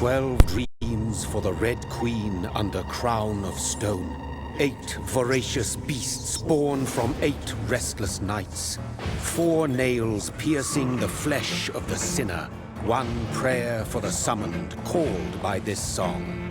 12 dreams for the Red Queen under crown of stone. 8 voracious beasts born from 8 restless nights. 4 nails piercing the flesh of the sinner. 1 prayer for the summoned, called by this song.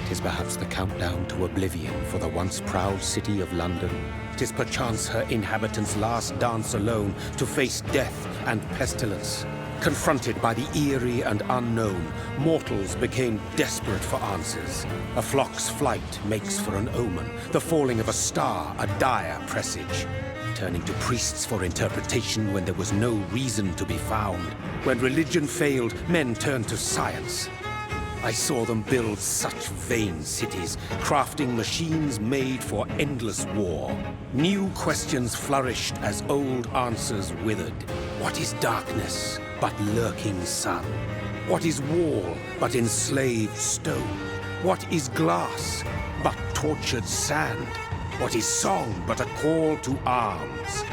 'Tis perhaps the countdown to oblivion for the once proud city of London. 'Tis perchance her inhabitants' last dance alone to face death and pestilence. Confronted by the eerie and unknown, mortals became desperate for answers. A flock's flight makes for an omen, the falling of a star a dire presage. Turning to priests for interpretation when there was no reason to be found. When religion failed, men turned to science. I saw them build such vain cities, crafting machines made for endless war. New questions flourished as old answers withered. What is darkness but lurking sun? What is wall but enslaved stone? What is glass but tortured sand? What is song but a call to arms?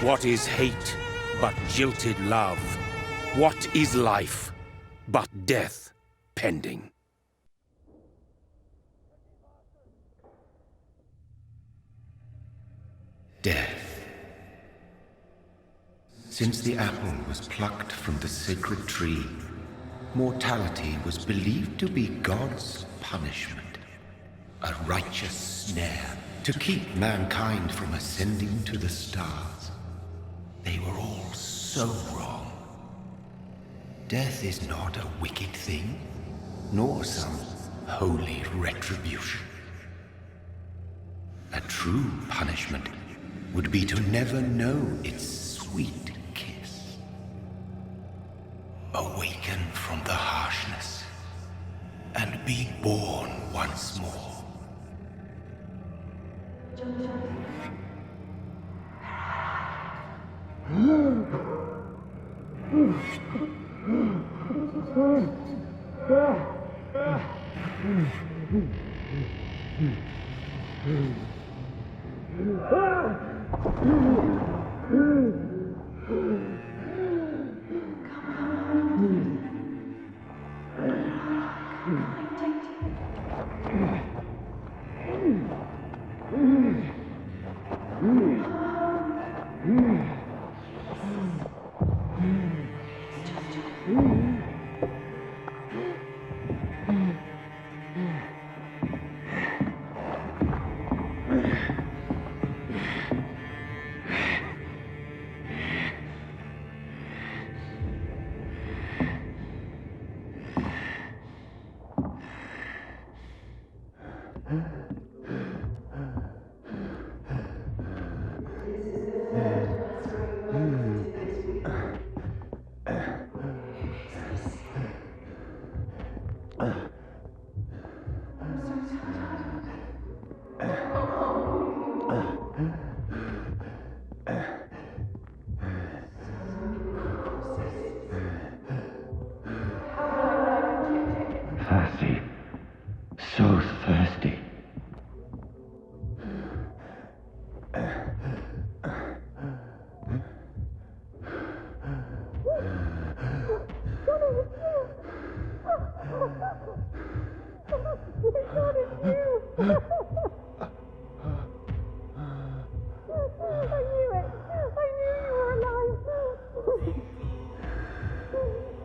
What is hate but jilted love? What is life but death pending? Death. Since the apple was plucked from the sacred tree, mortality was believed to be God's punishment, a righteous snare to keep mankind from ascending to the stars. They were all so wrong. Death is not a wicked thing, nor some holy retribution. A true punishment would be to never know its sweet kiss. Awaken from the harshness and be born once more. Thirsty. So thirsty.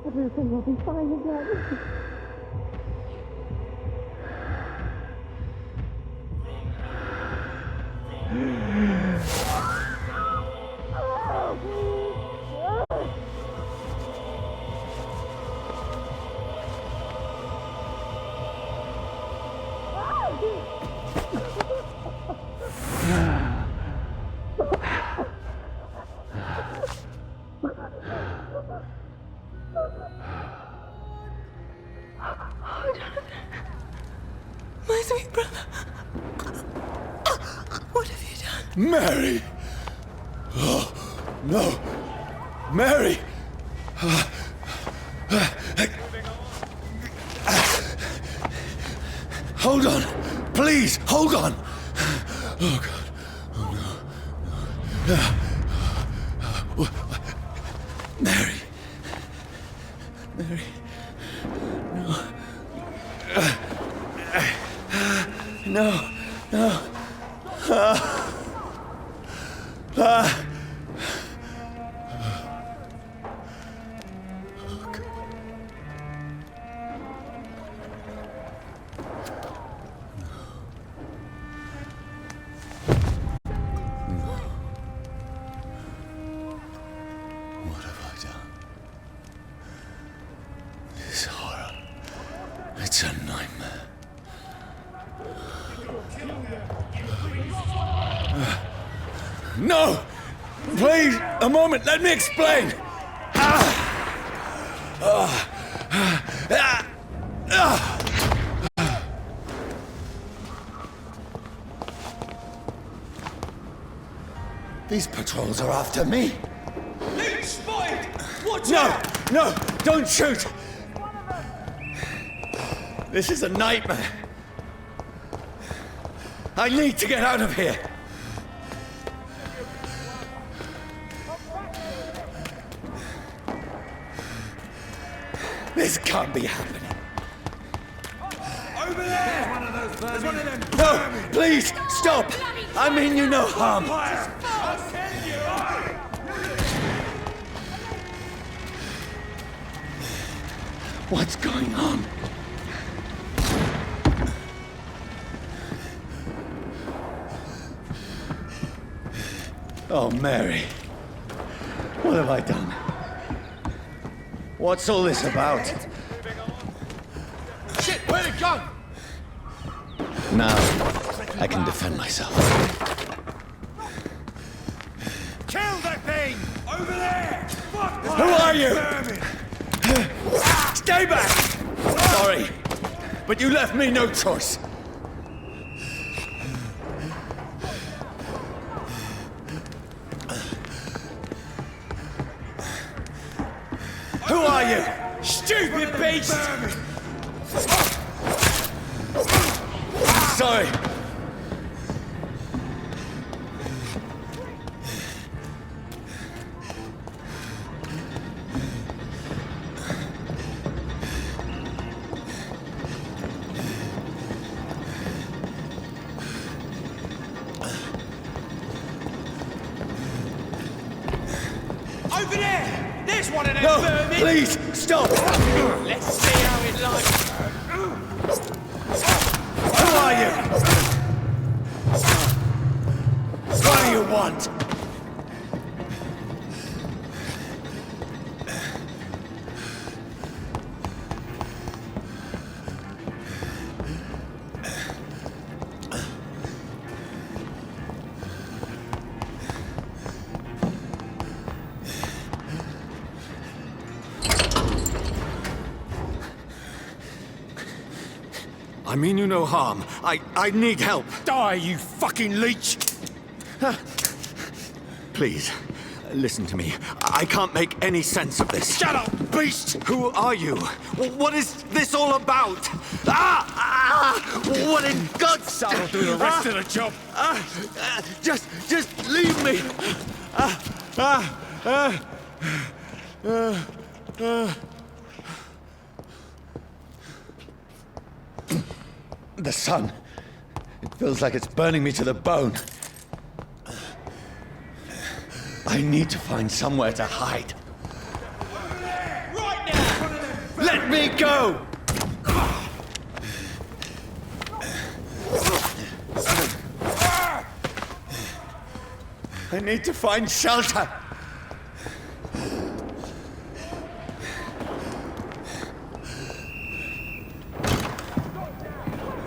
Everything will be fine again. My sweet brother. What have you done? Mary! Oh, no! Mary! Hold on! Please, hold on! Oh, God. Oh, no. Mary. Mary. No. No, no. What have I done? This horror. It's a nightmare. No! Please, a moment, let me explain! These patrols are after me. Luke, spotted! Watch No! out! No! Don't shoot! This is a nightmare. I need to get out of here. This can't be happening. Over there! There's one of those vermin. There's one of them. No! Please, stop! I mean you no harm. I'll send you! What's going on? Oh, Mary. What have I done? What's all this about? Shit, where'd it go? Now, I can defend myself. Kill that thing! Over there! Fuck! Who are you? Vermin. Stay back! Sorry, but you left me no choice. Who are you? Stupid beast! Sorry. Over there! There's one of them No, vermin! please, stop! Let's see how it likes. Who are you? What do you want? I mean you no harm. I need help. Die, you fucking leech! Please, listen to me. I can't make any sense of this. Shut up, beast! Who are you? What is this all about? What in God's name? That'll do the rest of the job. Just leave me. The sun. It feels like it's burning me to the bone. I need to find somewhere to hide. Right now! Let me go! I need to find shelter.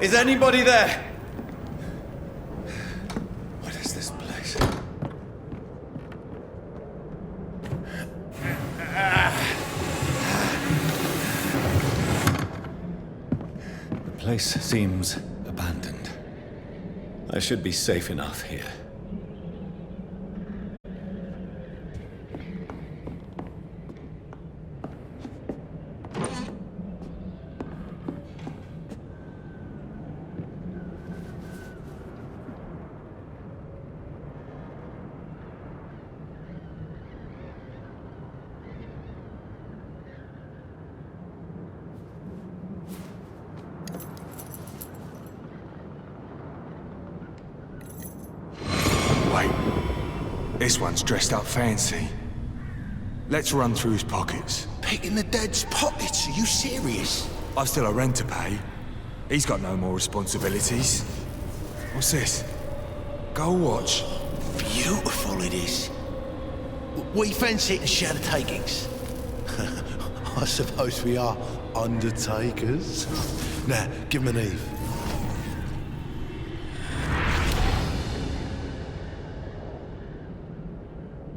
Is anybody there? What is this place? The place seems abandoned. I should be safe enough here. This one's dressed up fancy. Let's run through his pockets. Picking the dead's pockets? Are you serious? I've still a rent to pay. He's got no more responsibilities. What's this? Gold watch. Beautiful it is. We fancy it and share the takings. I suppose we are undertakers. Now, give him an Eve.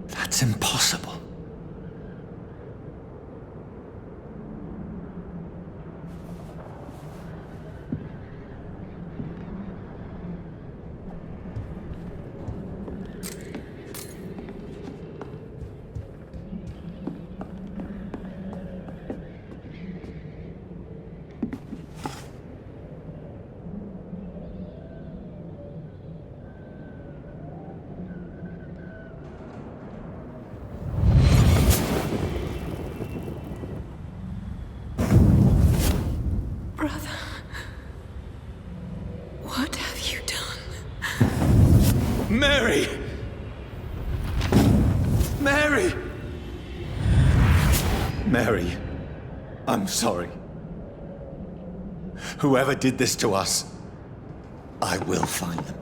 That's impossible. Brother, what have you done? Mary! Mary! Mary, I'm sorry. Whoever did this to us, I will find them.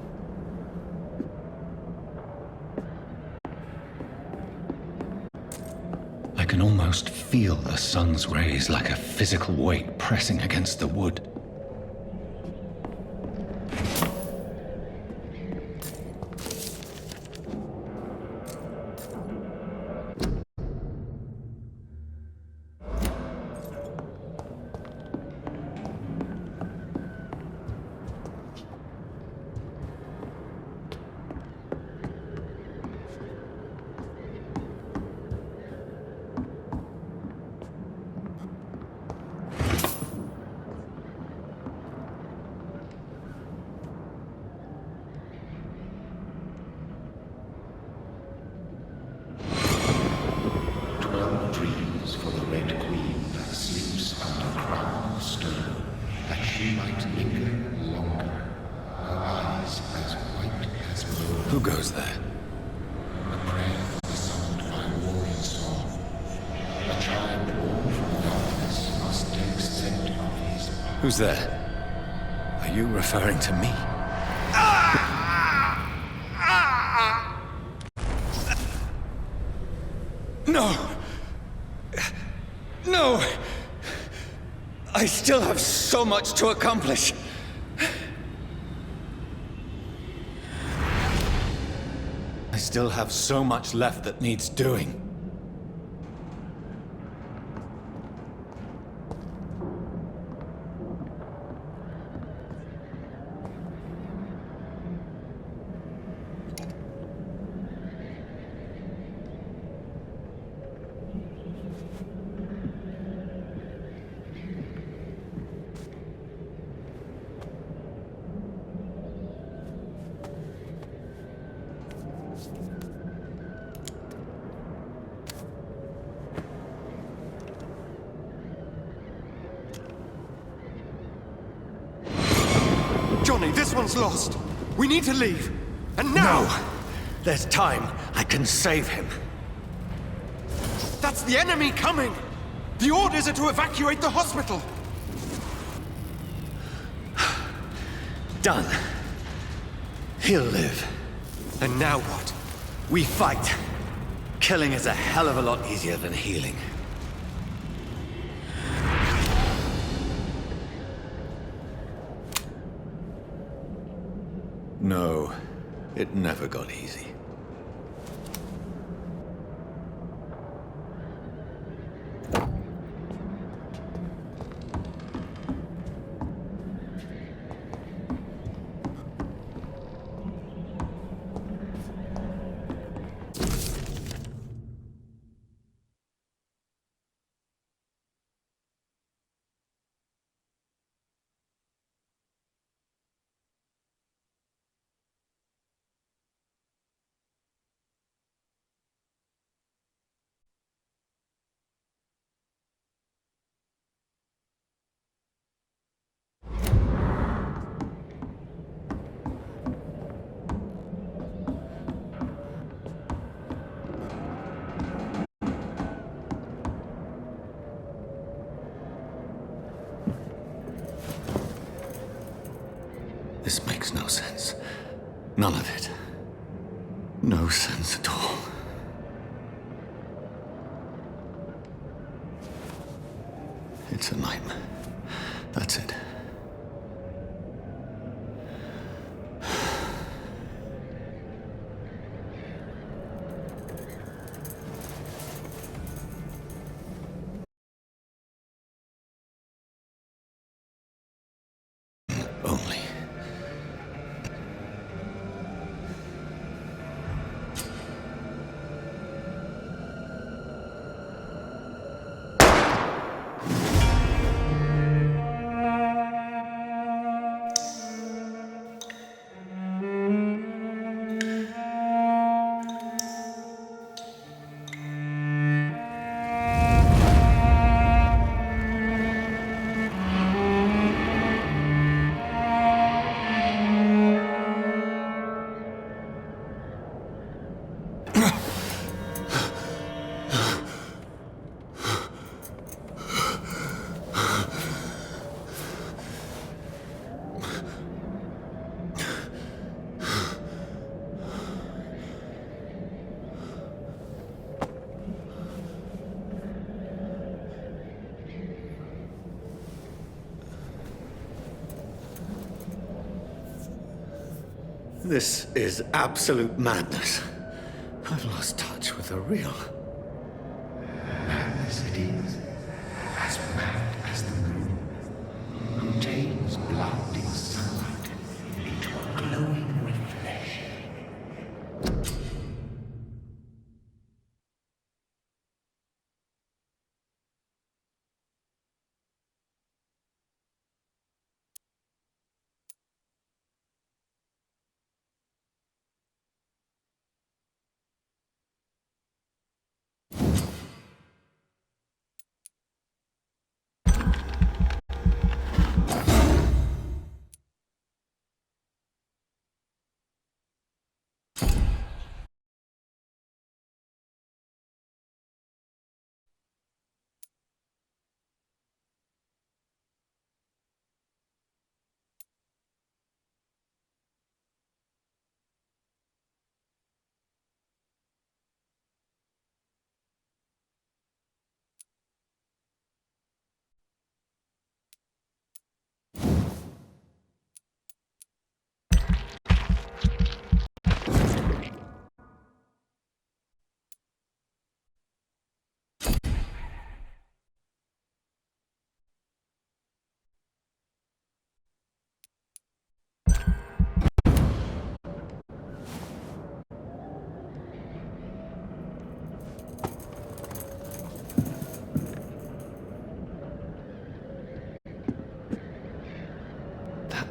I can almost feel the sun's rays like a physical weight pressing against the wood. Dreams for the Red Queen that sleeps under crown of stone, that she might linger longer, her eyes as white as snow. Who goes there? A prayer summoned by warrior song. A child born from darkness must take scent of his power. Who's there? Are you referring to me? No! No! I still have so much to accomplish. I still have so much left that needs doing. Johnny, this one's lost. We need to leave. And now! No! There's time. I can save him. That's the enemy coming! The orders are to evacuate the hospital! Done. He'll live. And now what? We fight. Killing is a hell of a lot easier than healing. No, it never got easy. This makes no sense. None of it. No sense at all. It's a nightmare. That's it. Only. This is absolute madness. I've lost touch with the real. Madness it is, as mad as the moon, who takes blood in sunlight into a glowing reflection.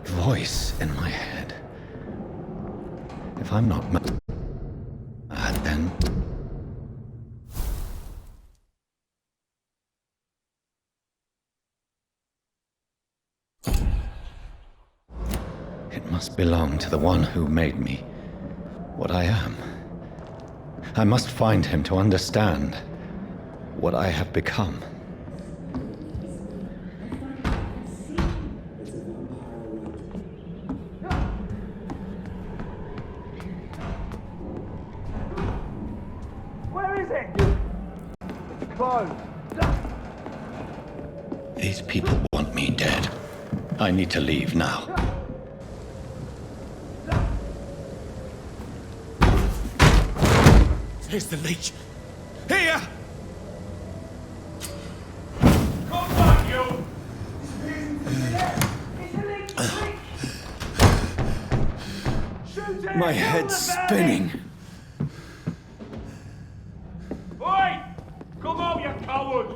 Voice in my head. If I'm not mad, then... It must belong to the one who made me what I am. I must find him to understand what I have become. These people want me dead. I need to leave now. Here's the leech. Here! Come on, you! My head's spinning. Oi! Come out, you coward!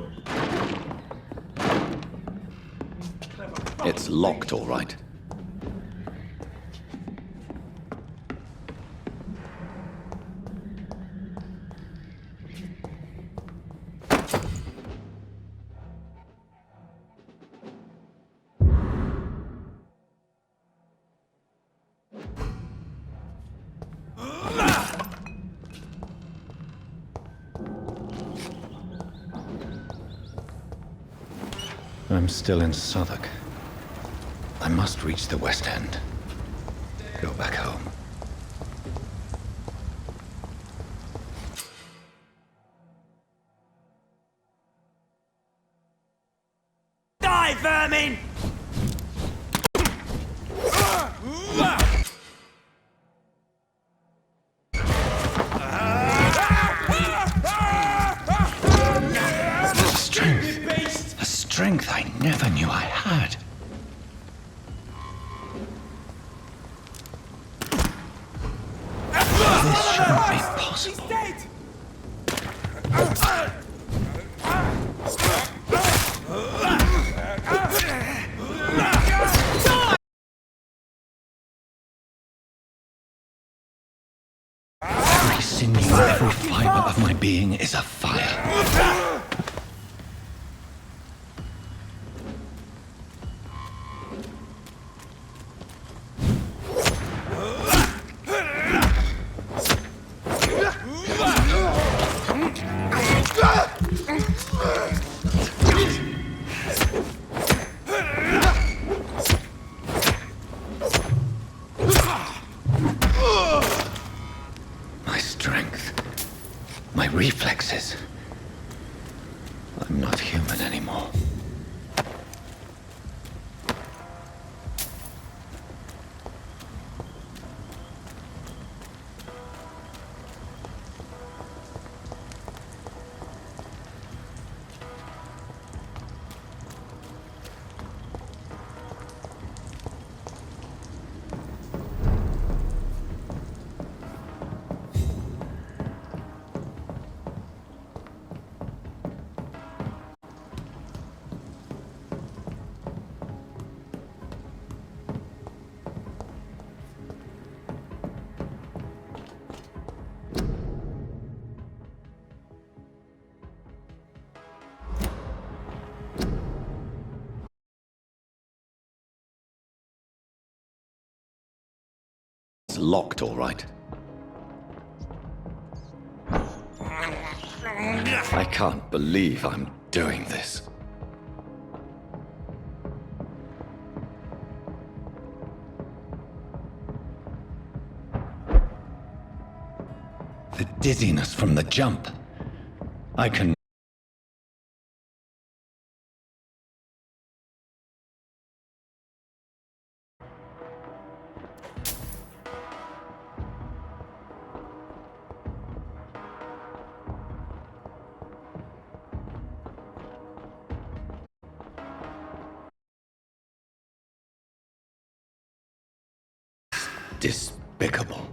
It's locked, all right. I'm still in Southwark. I must reach the West End. Go back home. Die, vermin! Strength. A strength I never knew I had. This shouldn't be possible. Every sinew, every fiber of my being is afire. My strength, my reflexes. I'm not human anymore. It's locked, all right. I can't believe I'm doing this. The dizziness from the jump. I can... Despicable.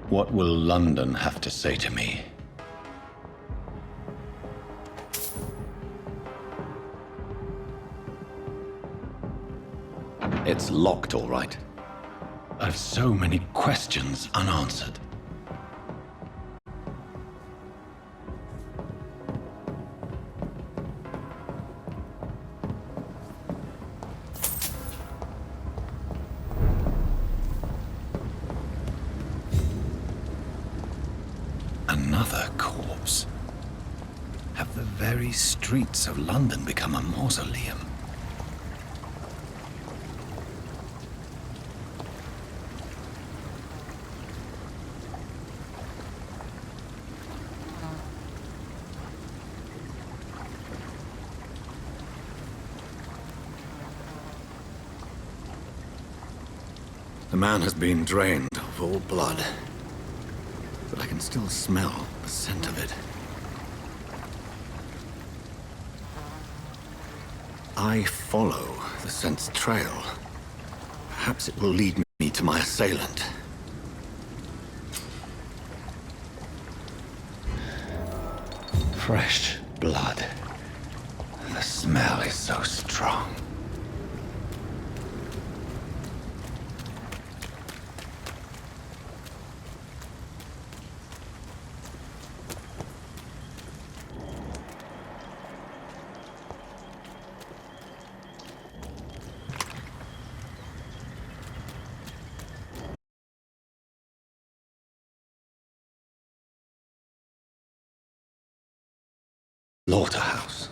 What will London have to say to me? It's locked, all right. I've so many questions unanswered. Another corpse. Have the very streets of London become a mausoleum? The man has been drained of all blood, but I can still smell the scent of it. I follow the scent's trail. Perhaps it will lead me to my assailant. Fresh blood. The smell is so strong. Slaughterhouse.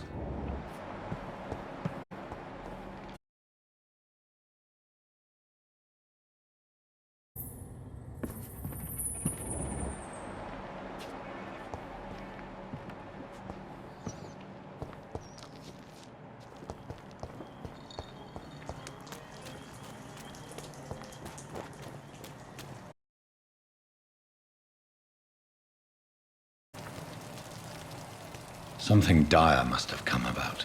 Something dire must have come about.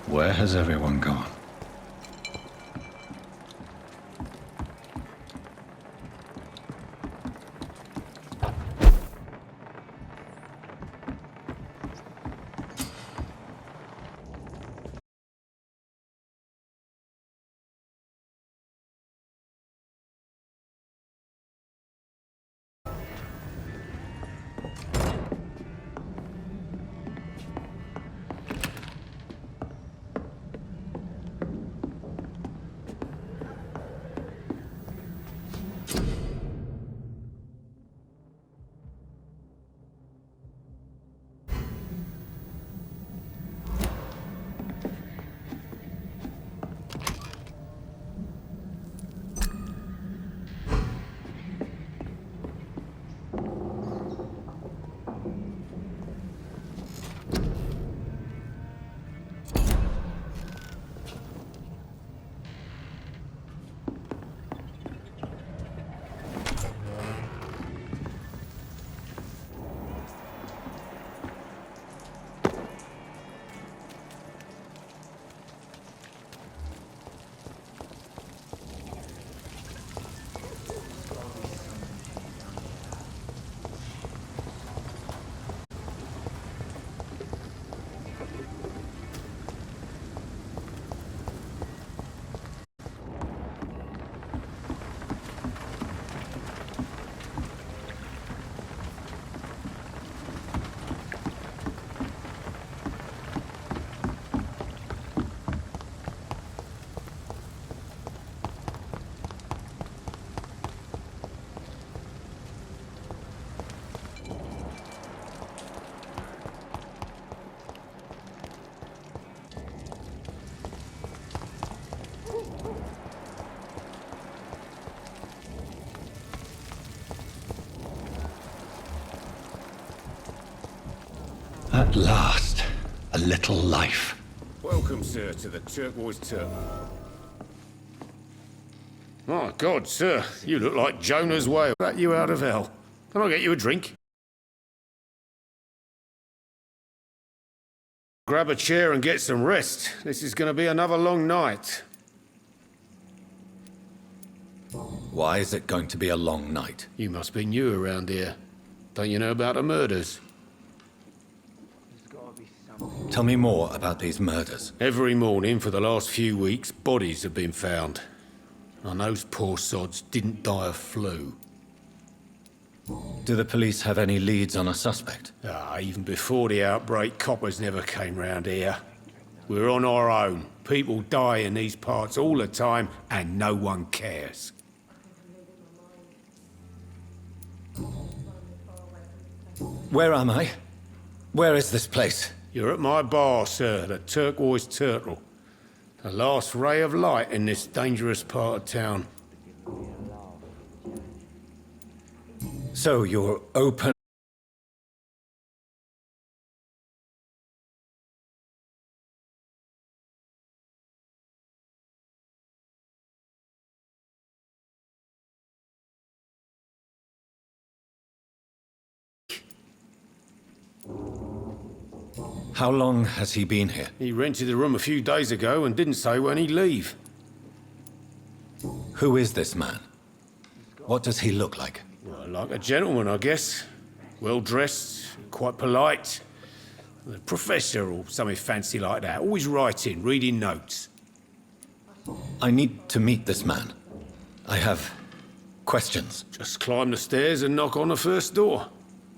Where has everyone gone? At last, a little life. Welcome, sir, to the Turquoise Turtle. My God, sir, you look like Jonah's whale. Got you out of hell. Can I get you a drink? Grab a chair and get some rest. This is going to be another long night. Why is it going to be a long night? You must be new around here. Don't you know about the murders? Tell me more about these murders. Every morning for the last few weeks, bodies have been found. And those poor sods didn't die of flu. Do the police have any leads on a suspect? Even before the outbreak, coppers never came round here. We're on our own. People die in these parts all the time, and no one cares. Where am I? Where is this place? You're at my bar, sir, the Turquoise Turtle. The last ray of light in this dangerous part of town. So you're open? How long has he been here? He rented the room a few days ago and didn't say when he'd leave. Who is this man? What does he look like? Well, like a gentleman, I guess. Well-dressed, quite polite. A professor or something fancy like that. Always writing, reading notes. I need to meet this man. I have questions. Just climb the stairs and knock on the first door.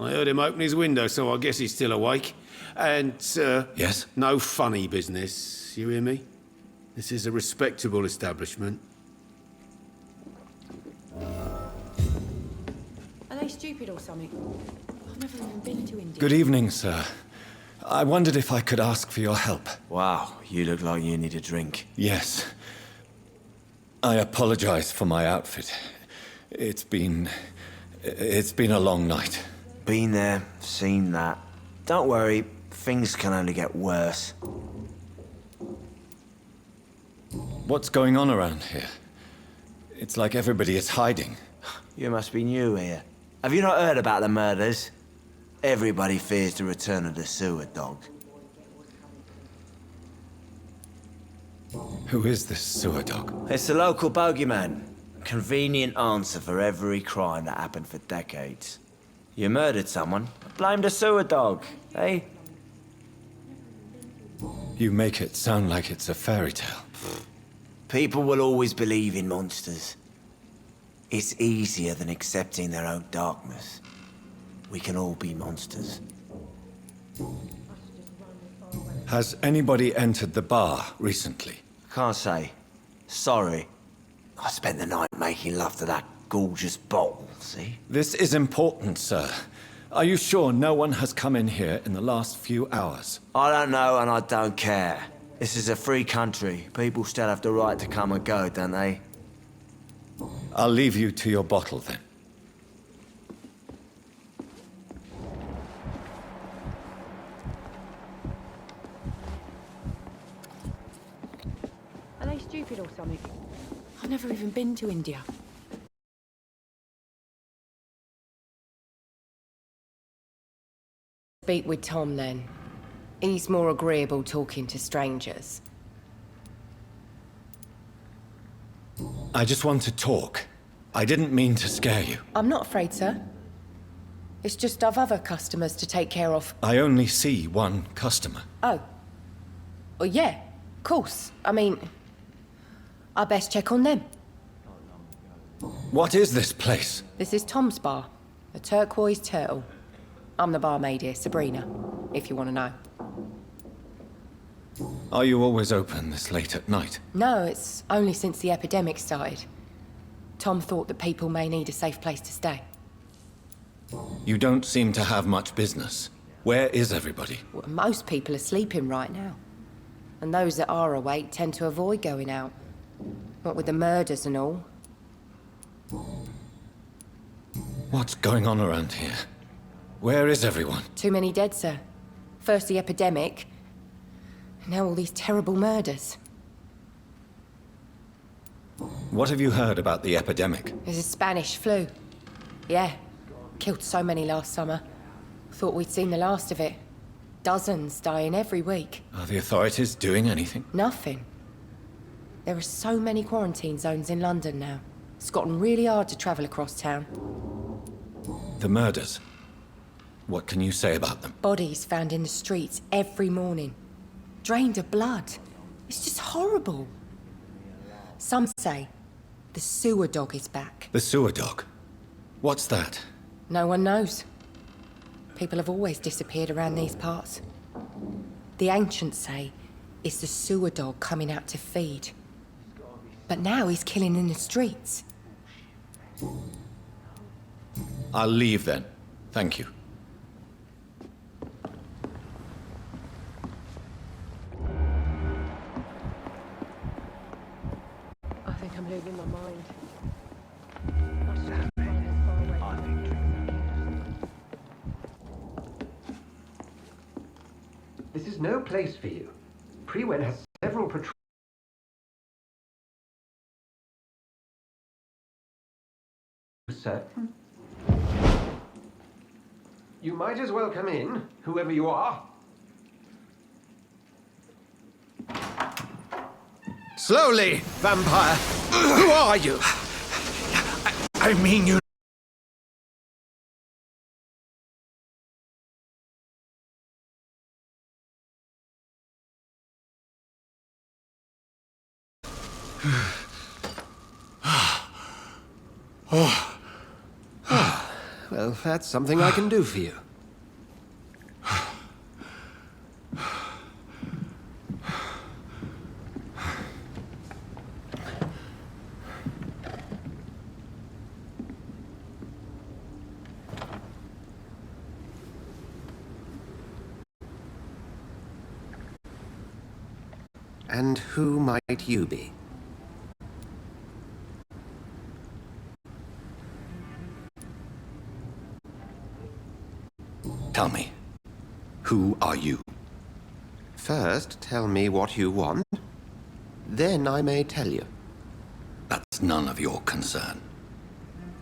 I heard him open his window, so I guess he's still awake. And, sir... Yes? No funny business, you hear me? This is a respectable establishment. Are they stupid or something? I've never even been to India. Good evening, sir. I wondered if I could ask for your help. Wow, you look like you need a drink. Yes. I apologize for my outfit. It's been a long night. Been there, seen that. Don't worry, things can only get worse. What's going on around here? It's like everybody is hiding. You must be new here. Have you not heard about the murders? Everybody fears the return of the sewer dog. Who is this sewer dog? It's the local bogeyman. Convenient answer for every crime that happened for decades. You murdered someone, blame the sewer dog, eh? You make it sound like it's a fairy tale. People will always believe in monsters. It's easier than accepting their own darkness. We can all be monsters. Has anybody entered the bar recently? Can't say. Sorry. I spent the night making love to that gorgeous bottle, see? This is important, sir. Are you sure no one has come in here in the last few hours? I don't know and I don't care. This is a free country. People still have the right to come and go, don't they? I'll leave you to your bottle then. Are they stupid or something? I've never even been to India. Speak with Tom then. He's more agreeable talking to strangers. I just want to talk. I didn't mean to scare you. I'm not afraid, sir. It's just I've other customers to take care of. I only see one customer. Oh. Well, yeah, of course. I mean, I best check on them. What is this place? This is Tom's bar, the Turquoise Turtle. I'm the barmaid here, Sabrina, if you want to know. Are you always open this late at night? No, it's only since the epidemic started. Tom thought that people may need a safe place to stay. You don't seem to have much business. Where is everybody? Well, most people are sleeping right now. And those that are awake tend to avoid going out. What with the murders and all. What's going on around here? Where is everyone? Too many dead, sir. First the epidemic, now all these terrible murders. What have you heard about the epidemic? There's a Spanish flu. Yeah, killed so many last summer. Thought we'd seen the last of it. Dozens dying every week. Are the authorities doing anything? Nothing. There are so many quarantine zones in London now. It's gotten really hard to travel across town. The murders. What can you say about them? Bodies found in the streets every morning. Drained of blood. It's just horrible. Some say the sewer dog is back. The sewer dog? What's that? No one knows. People have always disappeared around these parts. The ancients say it's the sewer dog coming out to feed. But now he's killing in the streets. I'll leave then. Thank you. I think I'm losing my mind. I should have gone as far away. This is no place for you. Prewen has several patrols. Certain? You might as well come in, whoever you are. Slowly, vampire. Who are you? I mean you... Well, that's something I can do for you. And who might you be? Tell me, who are you? First, tell me what you want. Then I may tell you. That's none of your concern.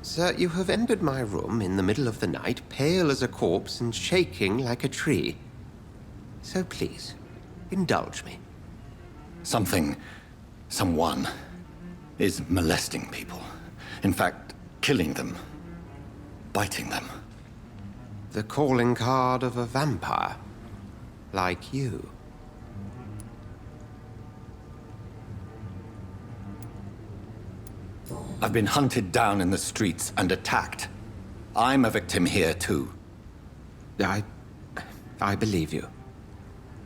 Sir, you have entered my room in the middle of the night, pale as a corpse and shaking like a tree. So please, indulge me. Someone is molesting people. In fact, killing them. Biting them. The calling card of a vampire. Like you. I've been hunted down in the streets and attacked. I'm a victim here, too. I believe you.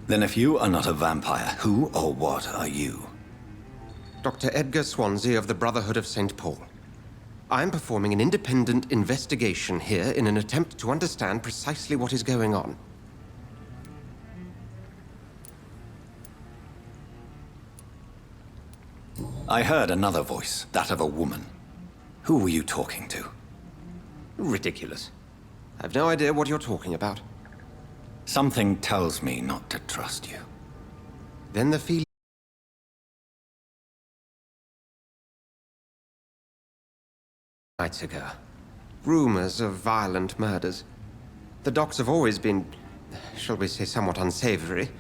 Then if you are not a vampire, who or what are you? Dr. Edgar Swansea of the Brotherhood of St. Paul. I'm performing an independent investigation here in an attempt to understand precisely what is going on. I heard another voice, that of a woman. Who were you talking to? Ridiculous. I've no idea what you're talking about. Something tells me not to trust you. Then the feeling nights ago. Rumors of violent murders. The docs have always been, shall we say, somewhat unsavory.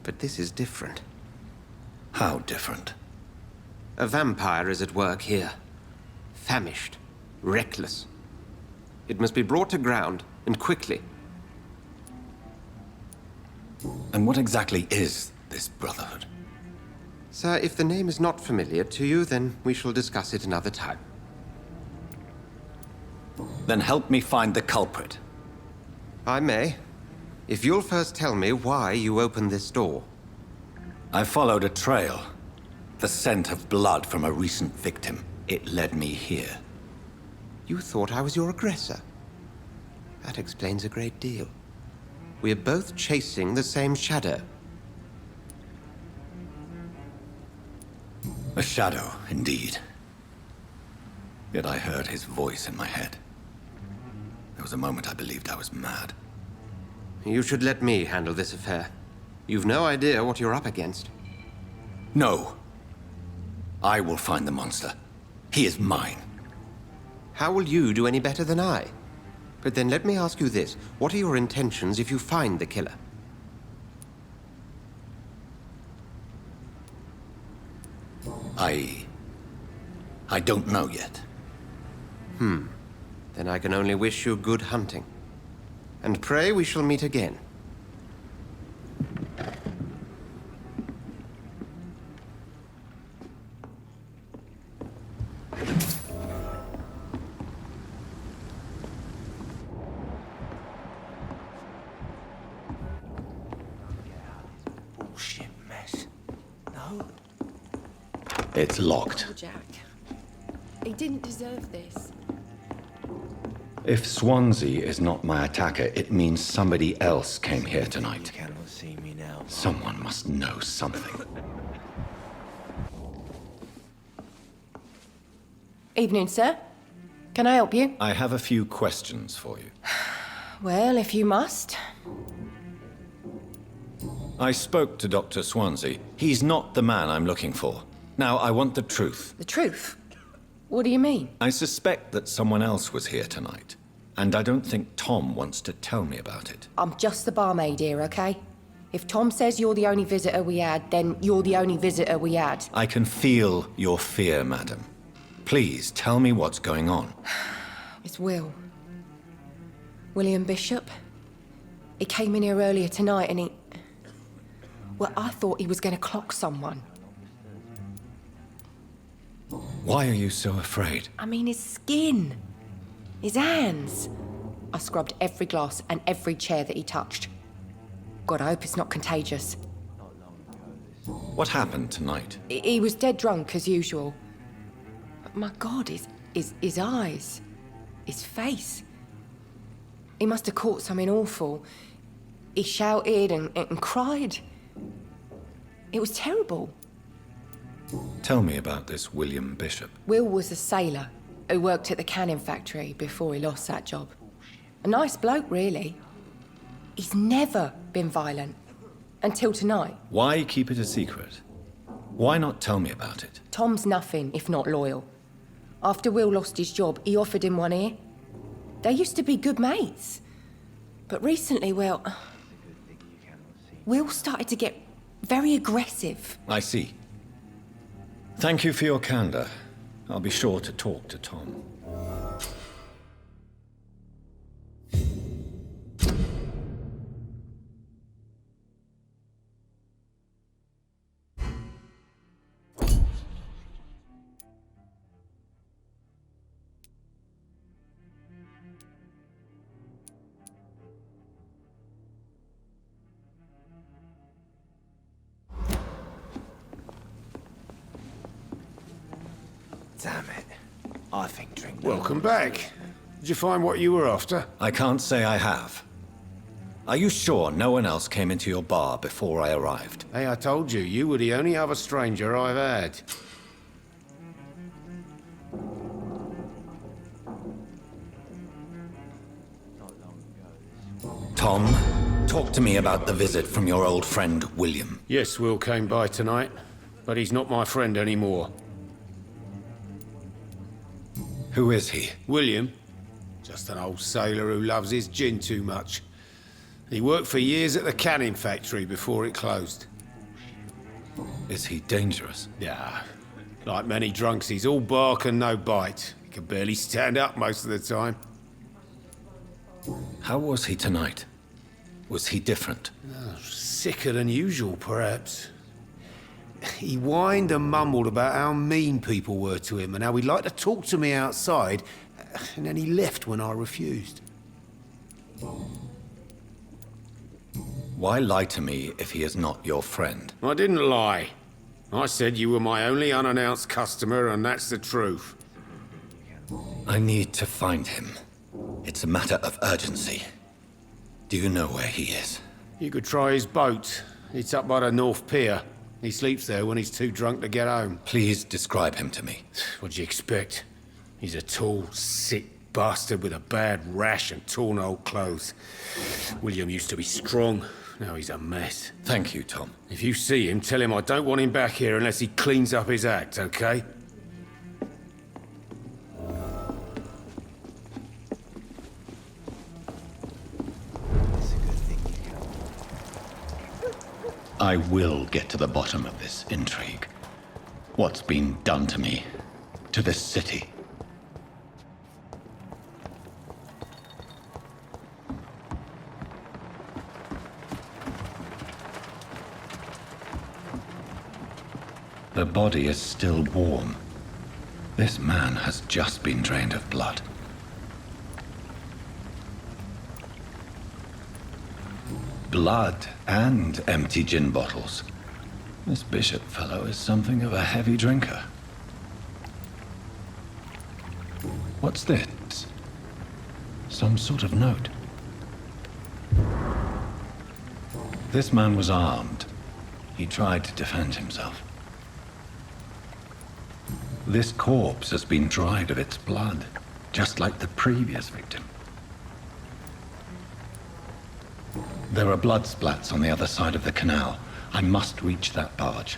But this is different. How different? A vampire is at work here. Famished. Reckless. It must be brought to ground, and quickly. And what exactly is this Brotherhood? Sir, if the name is not familiar to you, then we shall discuss it another time. Then help me find the culprit. I may. If you'll first tell me why you opened this door. I followed a trail. The scent of blood from a recent victim. It led me here. You thought I was your aggressor. That explains a great deal. We are both chasing the same shadow. A shadow, indeed. Yet I heard his voice in my head. There was a moment I believed I was mad. You should let me handle this affair. You've no idea what you're up against. No. I will find the monster. He is mine. How will you do any better than I? But then let me ask you this. What are your intentions if you find the killer? I don't know yet. Then I can only wish you good hunting. And pray we shall meet again. Bullshit mess. No? It's locked. Oh, Jack. He didn't deserve this. If Swansea is not my attacker, it means somebody else came here tonight. You cannot see me now. Someone must know something. Evening, sir. Can I help you? I have a few questions for you. Well, if you must. I spoke to Dr. Swansea. He's not the man I'm looking for. Now, I want the truth. The truth? What do you mean? I suspect that someone else was here tonight, and I don't think Tom wants to tell me about it. I'm just the barmaid here, okay? If Tom says you're the only visitor we had, then you're the only visitor we had. I can feel your fear, madam. Please, tell me what's going on. It's Will. William Bishop. He came in here earlier tonight and he... Well, I thought he was going to clock someone. Why are you so afraid? I mean, his skin. His hands. I scrubbed every glass and every chair that he touched. God, I hope it's not contagious. What happened tonight? He was dead drunk, as usual. But my God, his eyes. His face. He must have caught something awful. He shouted and cried. It was terrible. Tell me about this William Bishop. Will was a sailor who worked at the canning factory before he lost that job. A nice bloke, really. He's never been violent. Until tonight. Why keep it a secret? Why not tell me about it? Tom's nothing if not loyal. After Will lost his job, he offered him one ear. They used to be good mates. But recently, Will started to get very aggressive. I see. Thank you for your candor. I'll be sure to talk to Tom. Damn it. I think drink. Welcome back. Did you find what you were after? I can't say I have. Are you sure no one else came into your bar before I arrived? Hey, I told you, you were the only other stranger I've had. Tom, talk to me about the visit from your old friend, William. Yes, Will came by tonight, but he's not my friend anymore. Who is he? William? Just an old sailor who loves his gin too much. He worked for years at the canning factory before it closed. Is he dangerous? Yeah. Like many drunks, he's all bark and no bite. He can barely stand up most of the time. How was he tonight? Was he different? Sicker than usual, perhaps. He whined and mumbled about how mean people were to him and how he'd like to talk to me outside, and then he left when I refused. Why lie to me if he is not your friend? I didn't lie. I said you were my only unannounced customer, and that's the truth. I need to find him. It's a matter of urgency. Do you know where he is? You could try his boat. It's up by the North Pier. He sleeps there when he's too drunk to get home. Please describe him to me. What'd you expect? He's a tall, sick bastard with a bad rash and torn old clothes. William used to be strong. Now he's a mess. Thank you, Tom. If you see him, tell him I don't want him back here unless he cleans up his act, okay? I will get to the bottom of this intrigue. What's been done to me, to this city. The body is still warm. This man has just been drained of blood. Blood and empty gin bottles. This bishop fellow is something of a heavy drinker. What's this? Some sort of note. This man was armed. He tried to defend himself. This corpse has been dried of its blood, just like the previous victim. There are blood splats on the other side of the canal. I must reach that barge.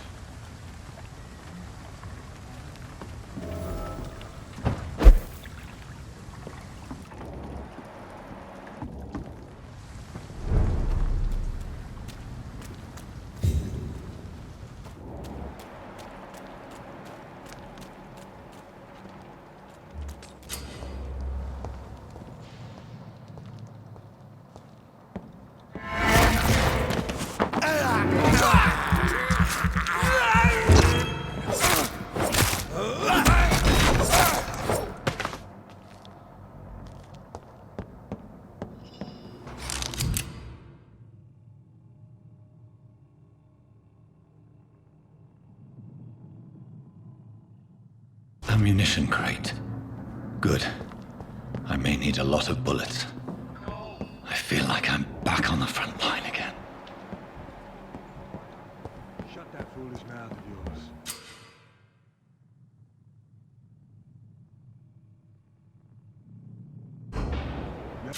Ammunition crate. Good. I may need a lot of bullets. I feel like I'm back on the front line again. Shut that foolish mouth of yours. Yep.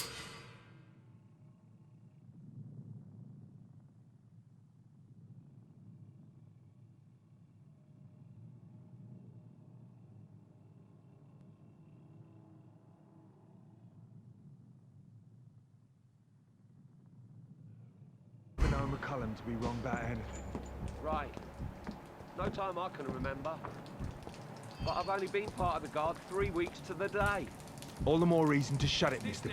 know McCullum to be wrong about anything. Right. No time I can remember. But I've only been part of the guard 3 weeks to the day. All the more reason to shut it, Mr. B.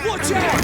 Watch out!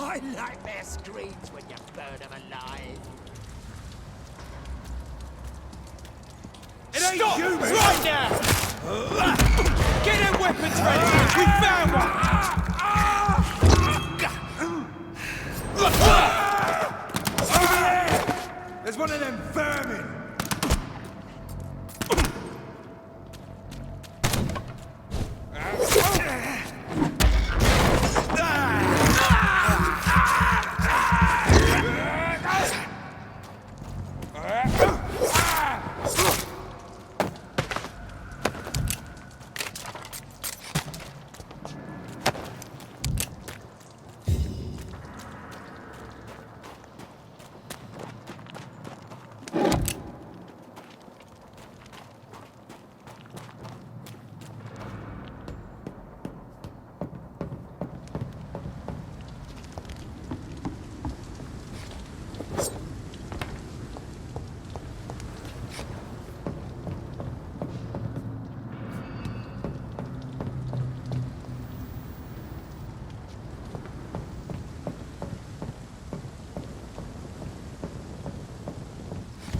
I like their screams when you burn them alive. It ain't humans! Right now! Get their weapons ready! We found one! Over there! There's one of them vermin!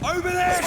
Over there!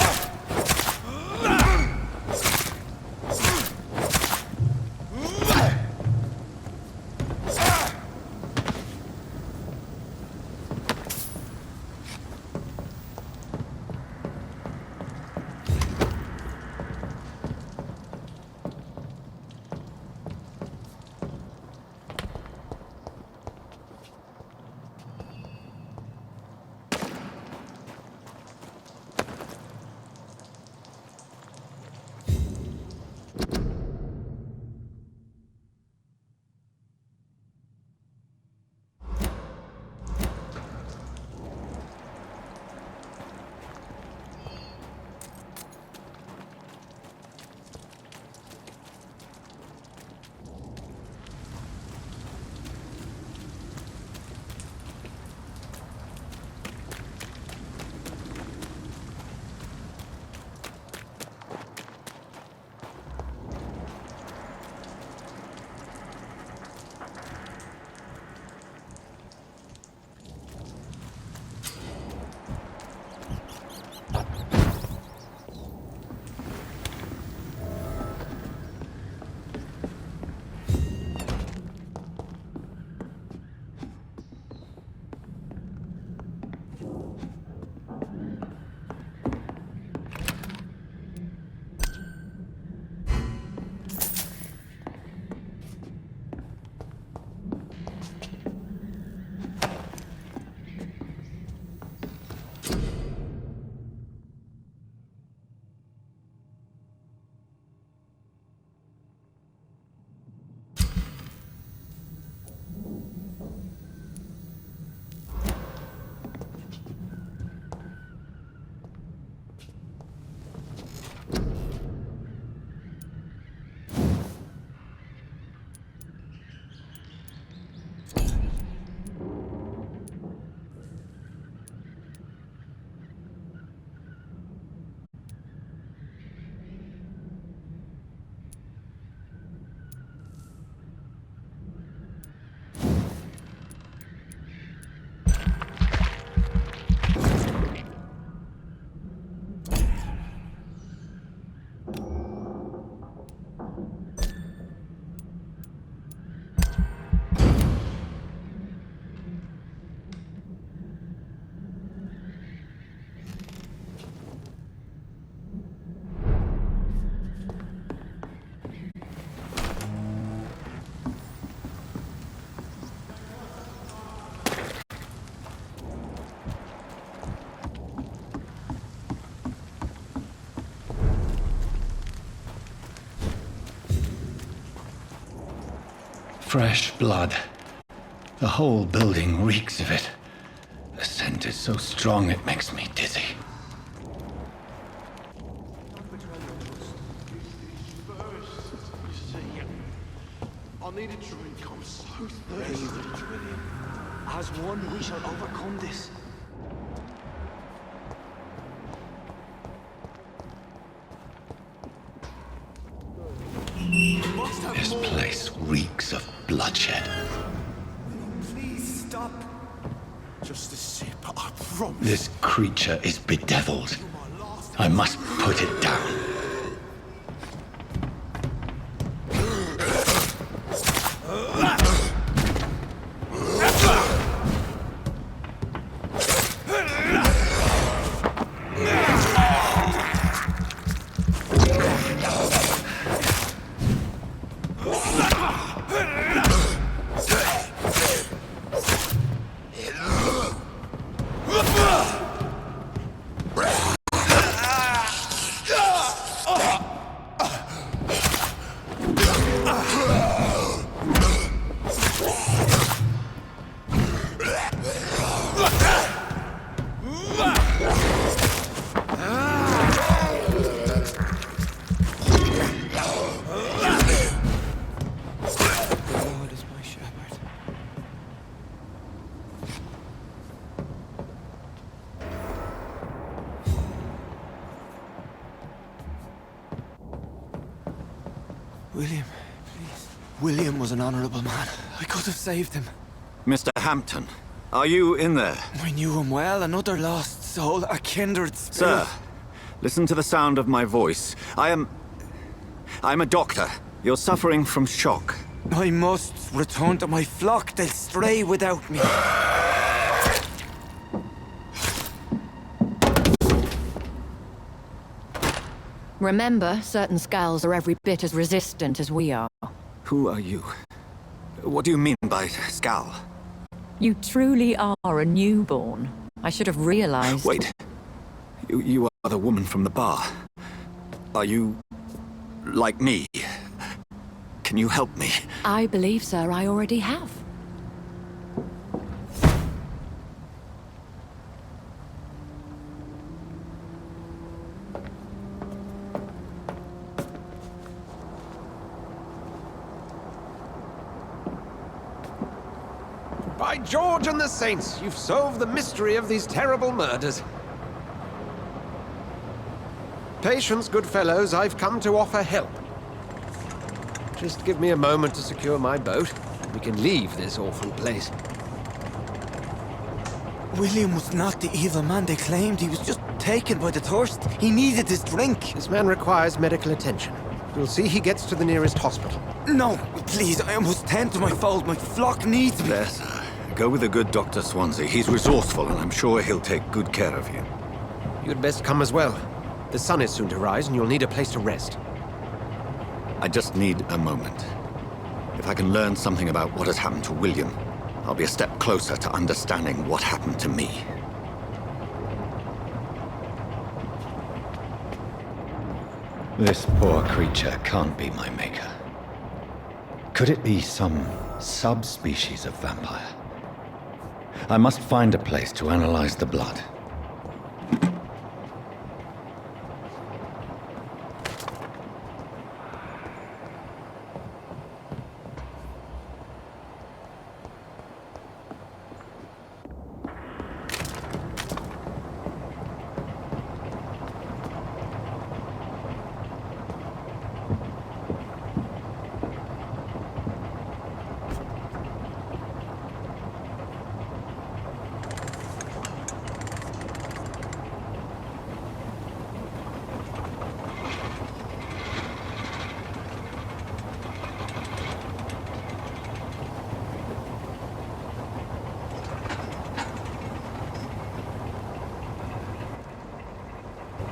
Fresh blood. The whole building reeks of it. The scent is so strong it makes me dizzy. I needed to drink. I'm so thirsty. As one, we shall overcome this. This place reeks of bloodshed. Please stop. Just a sip, I promise. This creature is bedeviled. I must put it down. William, please. William was an honorable man. I could have saved him. Mr. Hampton, are you in there? I knew him well, another lost soul, a kindred spirit. Sir, listen to the sound of my voice. I'm a doctor. You're suffering from shock. I must return to my flock. They'll stray without me. Remember, certain skulls are every bit as resistant as we are. Who are you? What do you mean by Skal? You truly are a newborn. I should have realized. Wait. You are the woman from the bar. Are you... like me? Can you help me? I believe, sir, I already have. By George and the Saints, you've solved the mystery of these terrible murders. Patience, good fellows, I've come to offer help. Just give me a moment to secure my boat. We can leave this awful place. William was not the evil man they claimed. He was just taken by the thirst. He needed his drink. This man requires medical attention. We'll see he gets to the nearest hospital. No, please, I must tend to my fold. My flock needs me. There, sir. Go with the good Dr. Swansea. He's resourceful, and I'm sure he'll take good care of you. You'd best come as well. The sun is soon to rise, and you'll need a place to rest. I just need a moment. If I can learn something about what has happened to William, I'll be a step closer to understanding what happened to me. This poor creature can't be my maker. Could it be some subspecies of vampire? I must find a place to analyze the blood.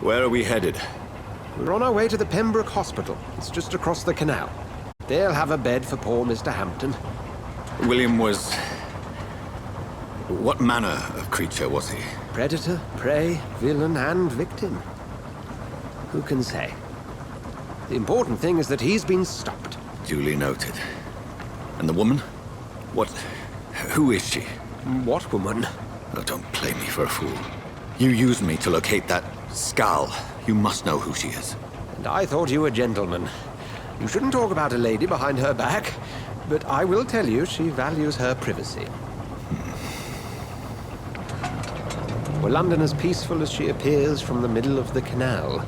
Where are we headed? We're on our way to the Pembroke Hospital. It's just across the canal. They'll have a bed for poor Mr. Hampton. William was... what manner of creature was he? Predator, prey, villain, and victim. Who can say? The important thing is that he's been stopped. Duly noted. And the woman? Who is she? What woman? Oh, don't play me for a fool. You used me to locate that skull. You must know who she is. And I thought you a gentleman. You shouldn't talk about a lady behind her back, but I will tell you she values her privacy. Were London as peaceful as she appears from the middle of the canal?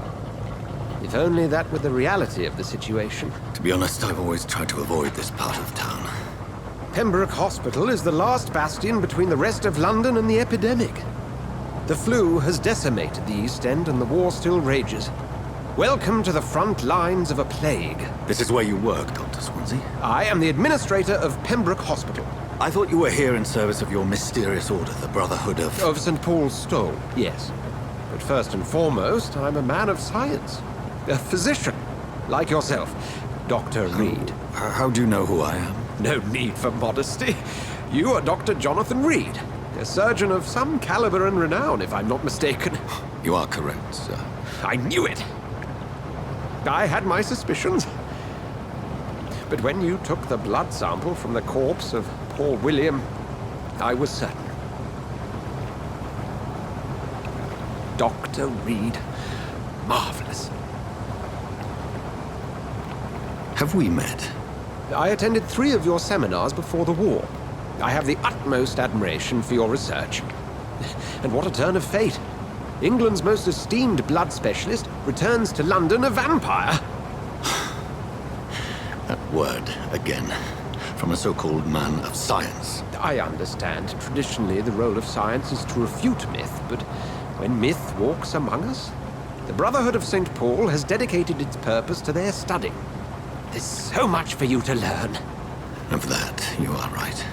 If only that were the reality of the situation. To be honest, I've always tried to avoid this part of town. Pembroke Hospital is the last bastion between the rest of London and the epidemic. The flu has decimated the East End and the war still rages. Welcome to the front lines of a plague. This is where you work, Dr. Swansea? I am the administrator of Pembroke Hospital. I thought you were here in service of your mysterious order, the Brotherhood of... Of St. Paul's Stole, yes. But first and foremost, I'm a man of science. A physician, like yourself, Dr. Reed. How do you know who I am? No need for modesty. You are Dr. Jonathan Reed, a surgeon of some caliber and renown, if I'm not mistaken. You are correct, sir. I knew it! I had my suspicions. But when you took the blood sample from the corpse of poor William, I was certain. Dr. Reed. Marvelous. Have we met? I attended 3 of your seminars before the war. I have the utmost admiration for your research. And what a turn of fate. England's most esteemed blood specialist returns to London a vampire. That word, again, from a so-called man of science. I understand. Traditionally, the role of science is to refute myth, but when myth walks among us, the Brotherhood of St. Paul has dedicated its purpose to their study. There's so much for you to learn. Of that, you are right.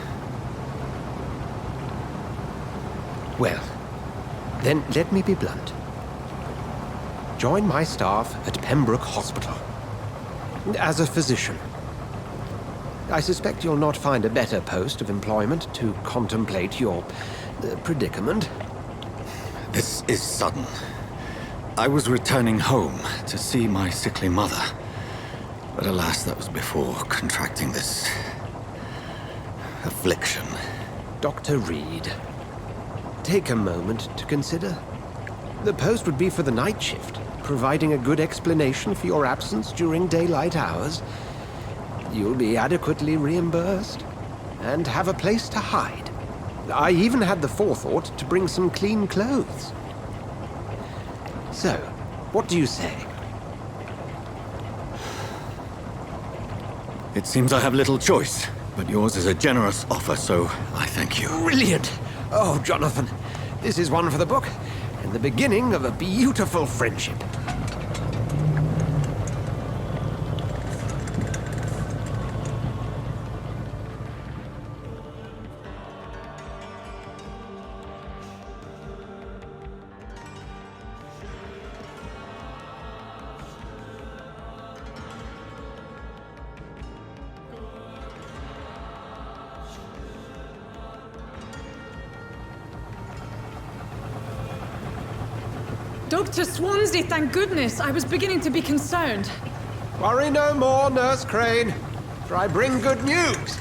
Well, then let me be blunt. Join my staff at Pembroke Hospital. As a physician. I suspect you'll not find a better post of employment to contemplate your predicament. This is sudden. I was returning home to see my sickly mother. But alas, that was before contracting this... affliction. Dr. Reed, take a moment to consider. The post would be for the night shift, providing a good explanation for your absence during daylight hours. You'll be adequately reimbursed, and have a place to hide. I even had the forethought to bring some clean clothes. So, what do you say? It seems I have little choice, but yours is a generous offer, so I thank you. Brilliant! Oh, Jonathan, this is one for the book, and the beginning of a beautiful friendship. Dr. Swansea, thank goodness. I was beginning to be concerned. Worry no more, Nurse Crane, for I bring good news.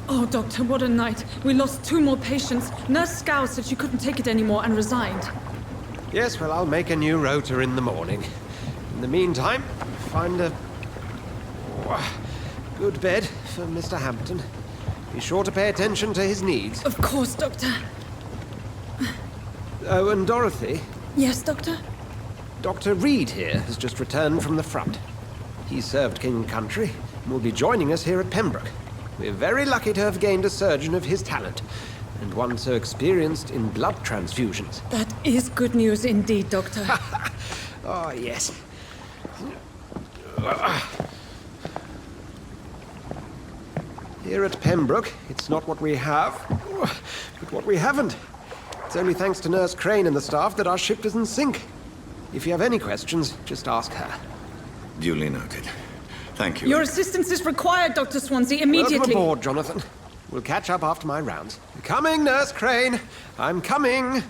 Oh, Doctor, what a night. We lost 2 more patients. Nurse Scow said she couldn't take it anymore and resigned. Yes, well, I'll make a new rota in the morning. In the meantime, find a good bed for Mr. Hampton. Be sure to pay attention to his needs. Of course, Doctor. Oh, and Dorothy? Yes, Doctor? Dr. Reed here has just returned from the front. He served King and Country and will be joining us here at Pembroke. We're very lucky to have gained a surgeon of his talent, and one so experienced in blood transfusions. That is good news indeed, Doctor. Oh, yes. Here at Pembroke, it's not what we have, but what we haven't. It's only thanks to Nurse Crane and the staff that our ship doesn't sink. If you have any questions, just ask her. Duly noted. Thank you. Your assistance is required, Dr. Swansea, immediately. Welcome aboard, Jonathan. We'll catch up after my rounds. Coming, Nurse Crane. I'm coming.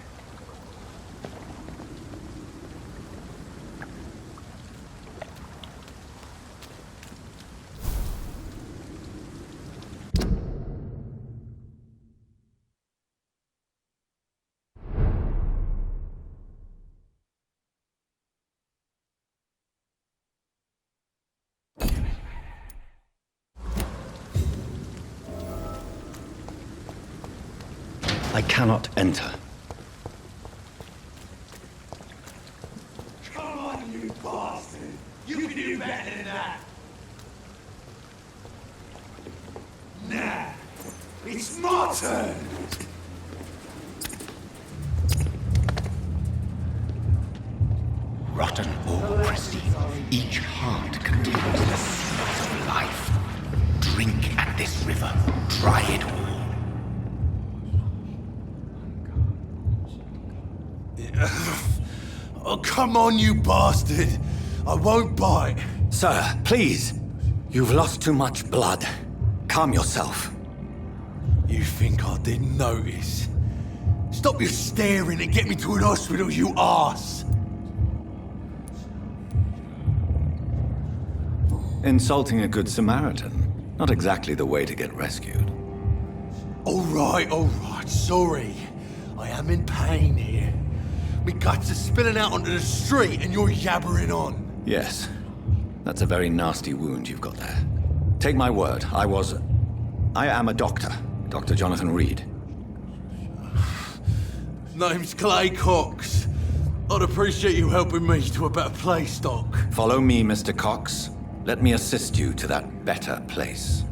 I cannot enter. Come on, you bastard! You can do better than that! Nah! It's my turn! Rotten or pristine, each heart contains the seeds of life. Drink at this river, try it all. Oh, come on, you bastard! I won't bite. Sir, please. You've lost too much blood. Calm yourself. You think I didn't notice? Stop your staring and get me to an hospital, you arse! Insulting a good Samaritan. Not exactly the way to get rescued. All right, sorry. I am in pain here. Me guts are spilling out onto the street and you're yabbering on. Yes. That's a very nasty wound you've got there. Take my word, I am a doctor. Dr. Jonathan Reed. Name's Clay Cox. I'd appreciate you helping me to a better place, Doc. Follow me, Mr. Cox. Let me assist you to that better place.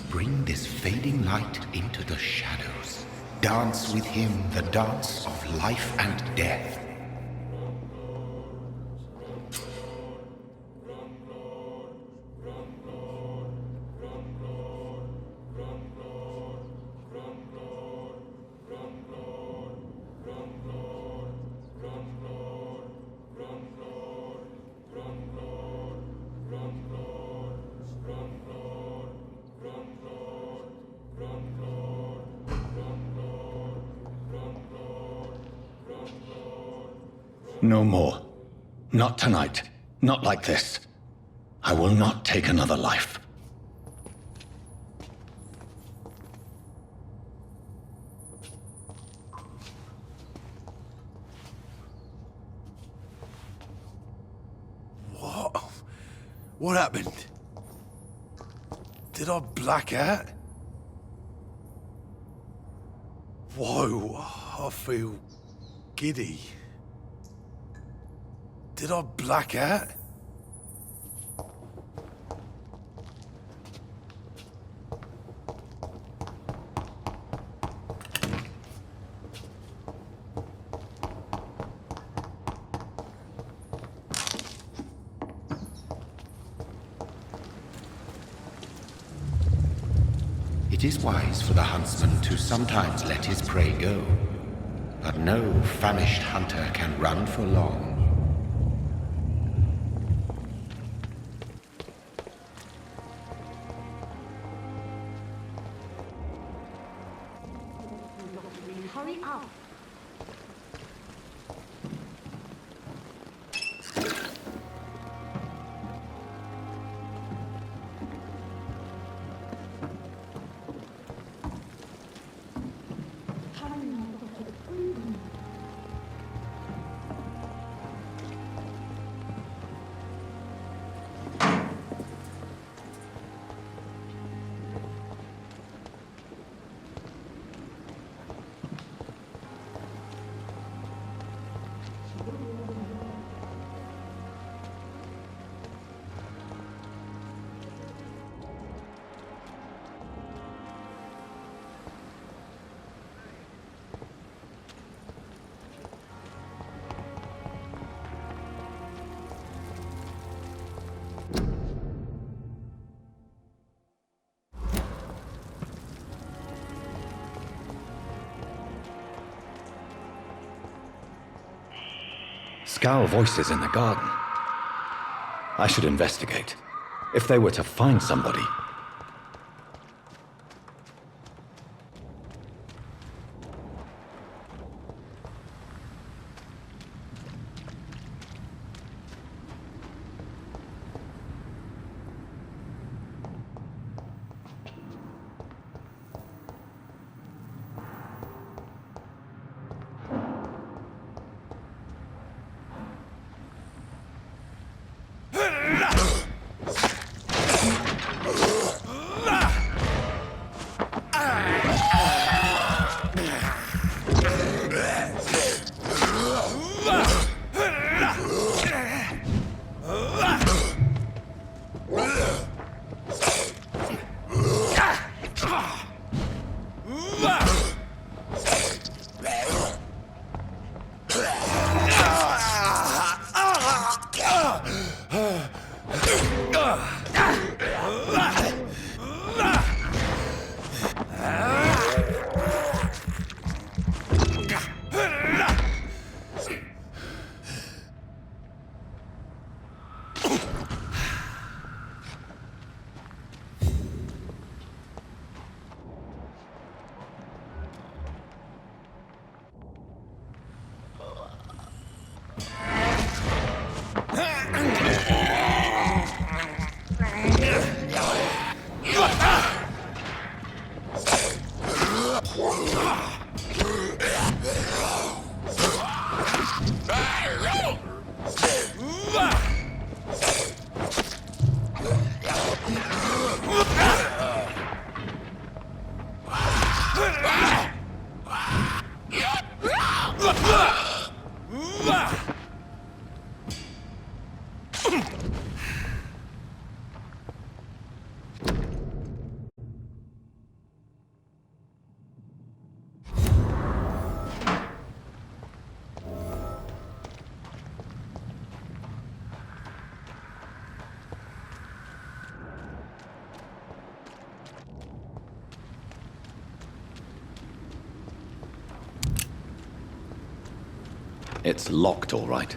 Bring this fading light into the shadows. Dance with him the dance of life and death. No more. Not tonight. Not like this. I will not take another life. What? What happened? Did I black out? Whoa, I feel giddy. Did I black out? It is wise for the huntsman to sometimes let his prey go, but no famished hunter can run for long. Hurry up. Scowl voices in the garden. I should investigate. If they were to find somebody... It's locked, all right.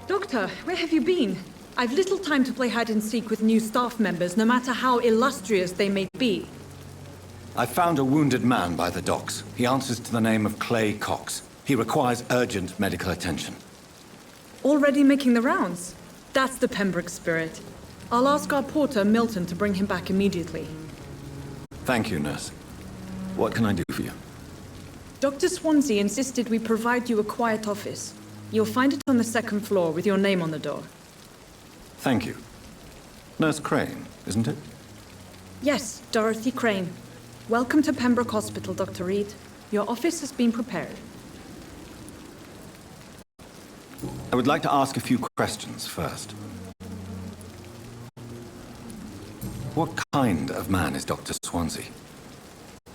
Doctor, where have you been? I've little time to play hide and seek with new staff members, no matter how illustrious they may be. I found a wounded man by the docks. He answers to the name of Clay Cox. He requires urgent medical attention. Already making the rounds? That's the Pembroke spirit. I'll ask our porter, Milton, to bring him back immediately. Thank you, nurse. What can I do for you? Dr. Swansea insisted we provide you a quiet office. You'll find it on the second floor with your name on the door. Thank you. Nurse Crane, isn't it? Yes, Dorothy Crane. Welcome to Pembroke Hospital, Dr. Reed. Your office has been prepared. I would like to ask a few questions first. What kind of man is Dr. Swansea?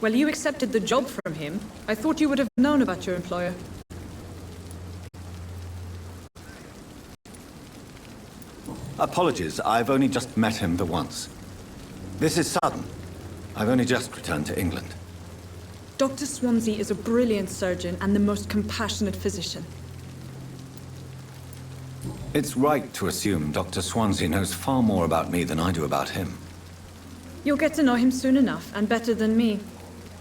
Well, you accepted the job from him. I thought you would have known about your employer. Apologies, I've only just met him the once. This is sudden. I've only just returned to England. Dr. Swansea is a brilliant surgeon and the most compassionate physician. It's right to assume Dr. Swansea knows far more about me than I do about him. You'll get to know him soon enough, and better than me.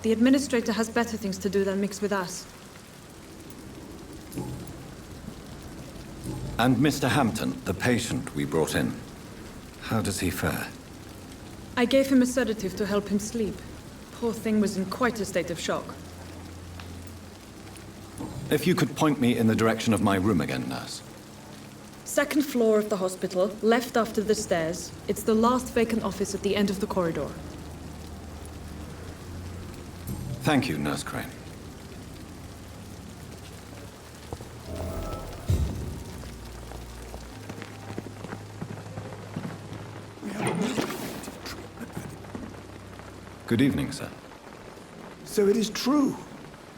The administrator has better things to do than mix with us. And Mr. Hampton, the patient we brought in, how does he fare? I gave him a sedative to help him sleep. Poor thing was in quite a state of shock. If you could point me in the direction of my room again, nurse. Second floor of the hospital, left after the stairs. It's the last vacant office at the end of the corridor. Thank you, Nurse Crane. Good evening, sir. So it is true.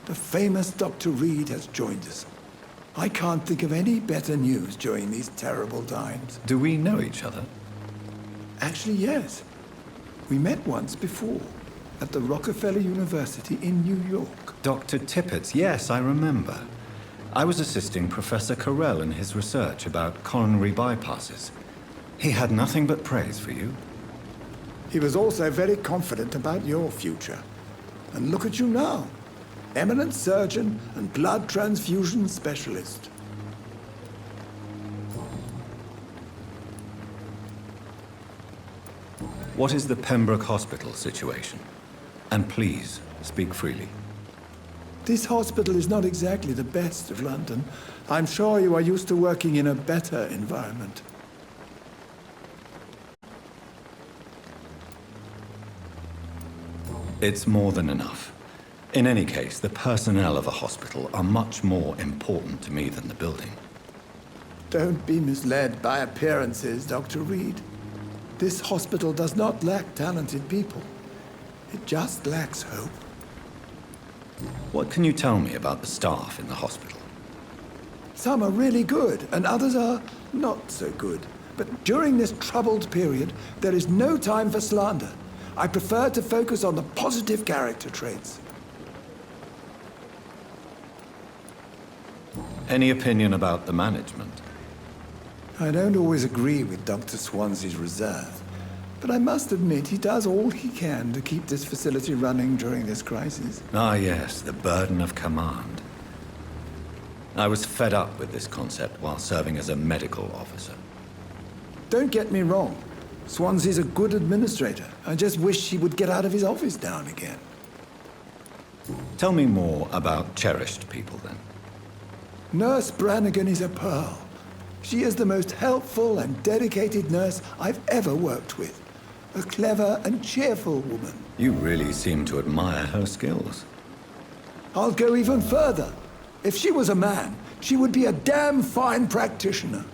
The famous Dr. Reed has joined us. I can't think of any better news during these terrible times. Do we know each other? Actually, yes. We met once before, at the Rockefeller University in New York. Dr. Tippett, yes, I remember. I was assisting Professor Carell in his research about coronary bypasses. He had nothing but praise for you. He was also very confident about your future. And look at you now. Eminent surgeon and blood transfusion specialist. What is the Pembroke Hospital situation? And please, speak freely. This hospital is not exactly the best of London. I'm sure you are used to working in a better environment. It's more than enough. In any case, the personnel of a hospital are much more important to me than the building. Don't be misled by appearances, Dr. Reed. This hospital does not lack talented people. It just lacks hope. What can you tell me about the staff in the hospital? Some are really good, and others are not so good. But during this troubled period, there is no time for slander. I prefer to focus on the positive character traits. Any opinion about the management? I don't always agree with Dr. Swansea's reserve, but I must admit he does all he can to keep this facility running during this crisis. Ah, yes, the burden of command. I was fed up with this concept while serving as a medical officer. Don't get me wrong. Swansea's a good administrator. I just wish he would get out of his office now and again. Tell me more about cherished people, then. Nurse Brannigan is a pearl. She is the most helpful and dedicated nurse I've ever worked with. A clever and cheerful woman. You really seem to admire her skills. I'll go even further. If she was a man, she would be a damn fine practitioner.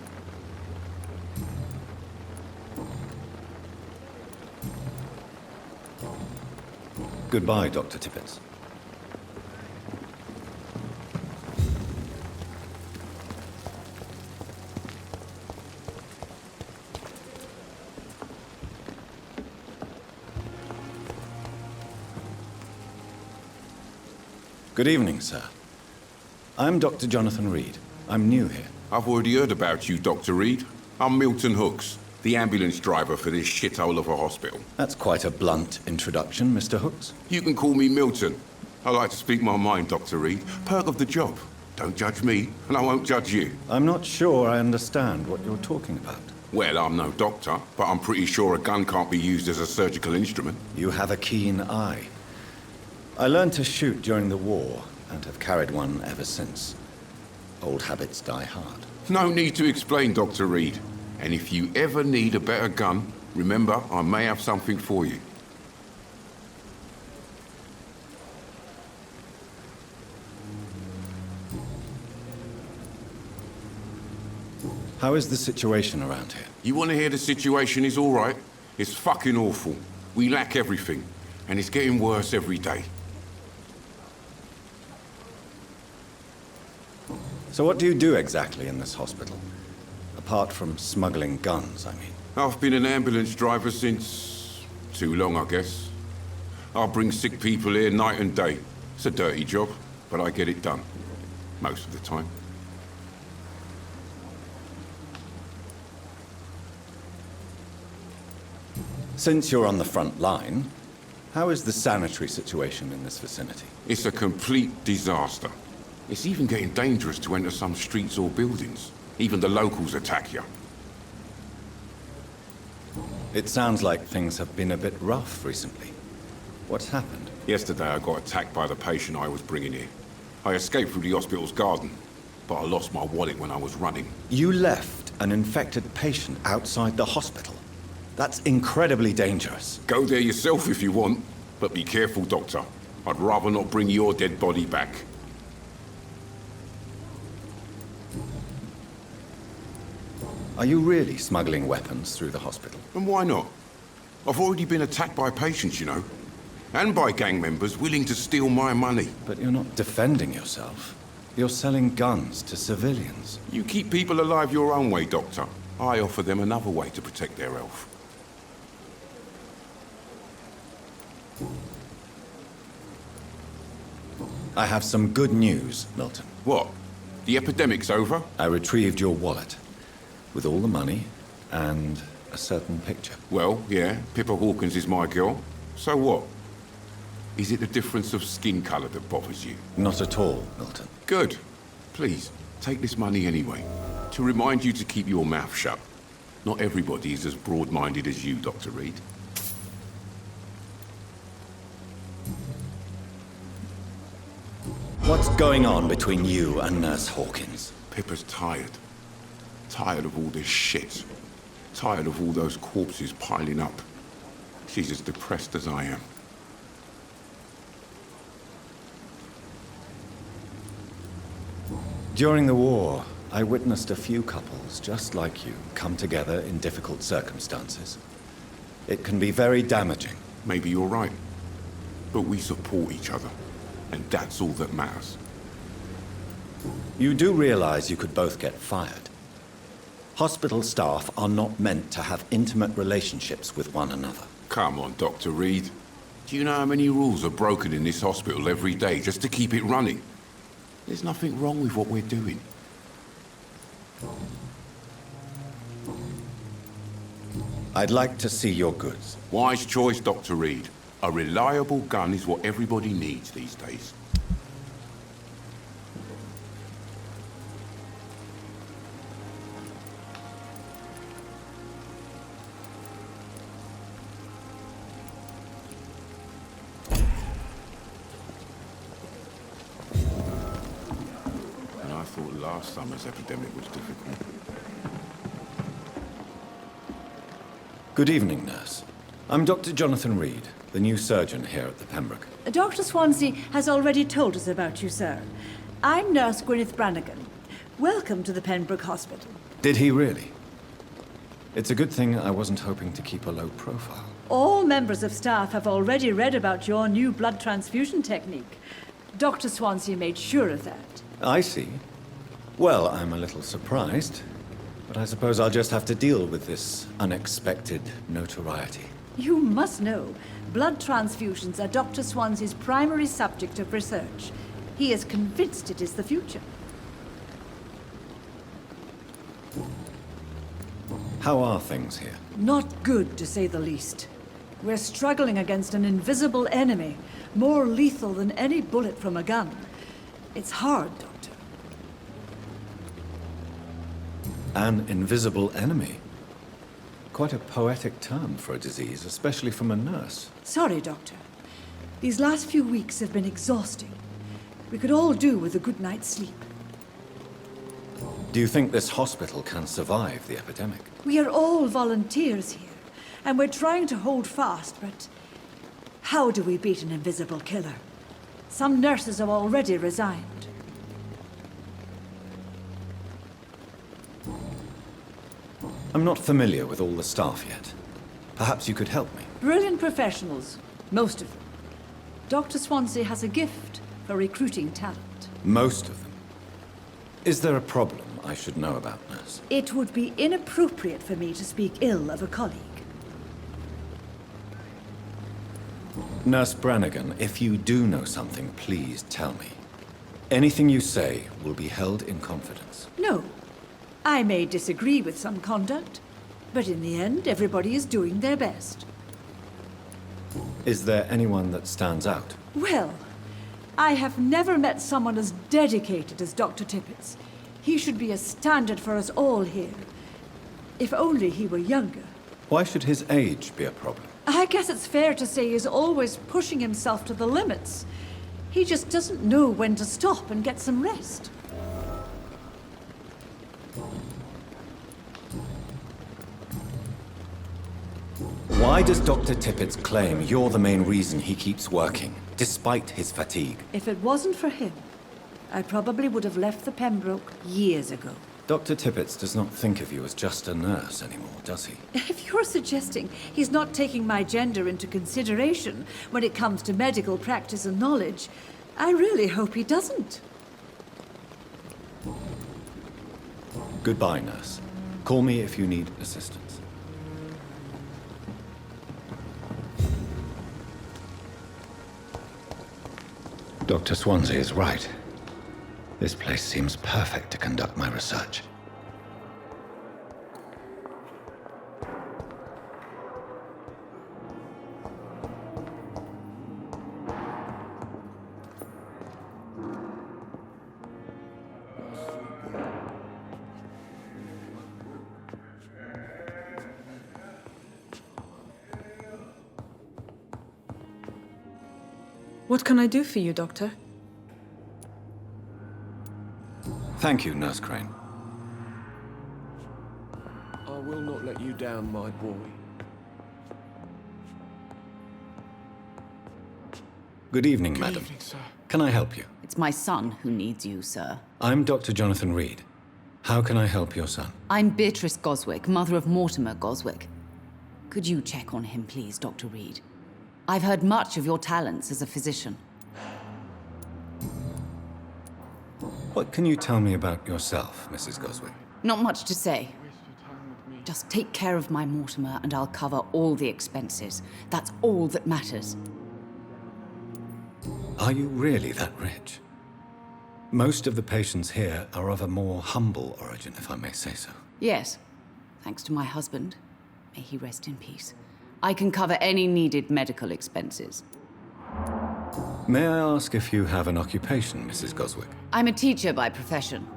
Goodbye, Dr. Tippett. Good evening, sir. I'm Dr. Jonathan Reed. I'm new here. I've already heard about you, Dr. Reed. I'm Milton Hooks, the ambulance driver for this shithole of a hospital. That's quite a blunt introduction, Mr. Hooks. You can call me Milton. I like to speak my mind, Dr. Reed. Perk of the job. Don't judge me, and I won't judge you. I'm not sure I understand what you're talking about. Well, I'm no doctor, but I'm pretty sure a gun can't be used as a surgical instrument. You have a keen eye. I learned to shoot during the war, and have carried one ever since. Old habits die hard. No need to explain, Dr. Reed. And if you ever need a better gun, remember, I may have something for you. How is the situation around here? You want to hear the situation is all right? It's fucking awful. We lack everything, and it's getting worse every day. So what do you do exactly in this hospital? Apart from smuggling guns, I mean. I've been an ambulance driver since... too long, I guess. I bring sick people here night and day. It's a dirty job, but I get it done. Most of the time. Since you're on the front line, how is the sanitary situation in this vicinity? It's a complete disaster. It's even getting dangerous to enter some streets or buildings. Even the locals attack you. It sounds like things have been a bit rough recently. What's happened? Yesterday I got attacked by the patient I was bringing here. I escaped through the hospital's garden, but I lost my wallet when I was running. You left an infected patient outside the hospital? That's incredibly dangerous. Go there yourself if you want, but be careful, Doctor. I'd rather not bring your dead body back. Are you really smuggling weapons through the hospital? And why not? I've already been attacked by patients, you know. And by gang members willing to steal my money. But you're not defending yourself. You're selling guns to civilians. You keep people alive your own way, Doctor. I offer them another way to protect their health. I have some good news, Milton. What? The epidemic's over? I retrieved your wallet. With all the money and a certain picture. Well, yeah, Pippa Hawkins is my girl. So what? Is it the difference of skin colour that bothers you? Not at all, Milton. Good. Please, take this money anyway. To remind you to keep your mouth shut. Not everybody is as broad-minded as you, Dr. Reed. What's going on between you and Nurse Hawkins? Pippa's tired. Tired of all this shit. Tired of all those corpses piling up. She's as depressed as I am. During the war, I witnessed a few couples just like you come together in difficult circumstances. It can be very damaging. Maybe you're right. But we support each other. And that's all that matters. You do realize you could both get fired. Hospital staff are not meant to have intimate relationships with one another. Come on, Dr. Reed. Do you know how many rules are broken in this hospital every day just to keep it running? There's nothing wrong with what we're doing. I'd like to see your goods. Wise choice, Dr. Reed. A reliable gun is what everybody needs these days. And I thought last summer's epidemic was difficult. Good evening, nurse. I'm Dr. Jonathan Reed, the new surgeon here at the Pembroke. Dr. Swansea has already told us about you, sir. I'm Nurse Gwyneth Brannigan. Welcome to the Pembroke Hospital. Did he really? It's a good thing I wasn't hoping to keep a low profile. All members of staff have already read about your new blood transfusion technique. Dr. Swansea made sure of that. I see. Well, I'm a little surprised, but I suppose I'll just have to deal with this unexpected notoriety. You must know, blood transfusions are Dr. Swansea's primary subject of research. He is convinced it is the future. How are things here? Not good, to say the least. We're struggling against an invisible enemy, more lethal than any bullet from a gun. It's hard, Doctor. An invisible enemy? Quite a poetic term for a disease, especially from a nurse. Sorry, Doctor. These last few weeks have been exhausting. We could all do with a good night's sleep. Do you think this hospital can survive the epidemic? We are all volunteers here, and we're trying to hold fast, but how do we beat an invisible killer? Some nurses have already resigned. I'm not familiar with all the staff yet. Perhaps you could help me. Brilliant professionals, most of them. Dr. Swansea has a gift for recruiting talent. Most of them. Is there a problem I should know about, nurse? It would be inappropriate for me to speak ill of a colleague. Nurse Brannigan, if you do know something, please tell me. Anything you say will be held in confidence. No. I may disagree with some conduct, but in the end, everybody is doing their best. Is there anyone that stands out? Well, I have never met someone as dedicated as Dr. Tippett's. He should be a standard for us all here. If only he were younger. Why should his age be a problem? I guess it's fair to say he's always pushing himself to the limits. He just doesn't know when to stop and get some rest. Why does Dr. Tippett claim you're the main reason he keeps working, despite his fatigue? If it wasn't for him, I probably would have left the Pembroke years ago. Dr. Tippett does not think of you as just a nurse anymore, does he? If you're suggesting he's not taking my gender into consideration when it comes to medical practice and knowledge, I really hope he doesn't. Goodbye, nurse. Call me if you need assistance. Dr. Swansea is right. This place seems perfect to conduct my research. What can I do for you, Doctor? Thank you, Nurse Crane. I will not let you down, my boy. Good evening, madam. Evening, sir. Can I help you? It's my son who needs you, sir. I'm Dr. Jonathan Reed. How can I help your son? I'm Beatrice Goswick, mother of Mortimer Goswick. Could you check on him, please, Dr. Reed? I've heard much of your talents as a physician. What can you tell me about yourself, Mrs. Goswick? Not much to say. Just take care of my Mortimer and I'll cover all the expenses. That's all that matters. Are you really that rich? Most of the patients here are of a more humble origin, if I may say so. Yes, thanks to my husband. May he rest in peace. I can cover any needed medical expenses. May I ask if you have an occupation, Mrs. Goswick? I'm a teacher by profession.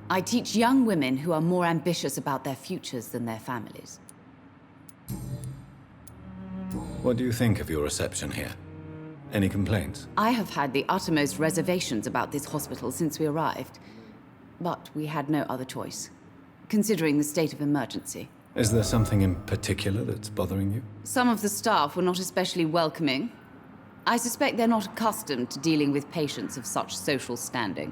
I teach young women who are more ambitious about their futures than their families. What do you think of your reception here? Any complaints? I have had the uttermost reservations about this hospital since we arrived. But we had no other choice, considering the state of emergency. Is there something in particular that's bothering you? Some of the staff were not especially welcoming. I suspect they're not accustomed to dealing with patients of such social standing.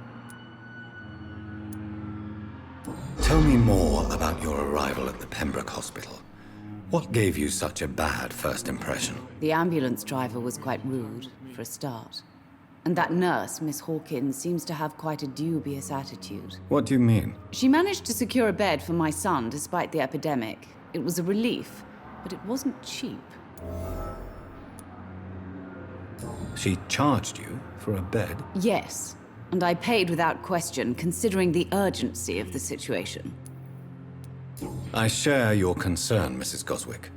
Tell me more about your arrival at the Pembroke Hospital. What gave you such a bad first impression? The ambulance driver was quite rude, for a start. And that nurse, Miss Hawkins, seems to have quite a dubious attitude. What do you mean? She managed to secure a bed for my son despite the epidemic. It was a relief, but it wasn't cheap. She charged you for a bed? Yes, and I paid without question, considering the urgency of the situation. I share your concern, Mrs. Goswick.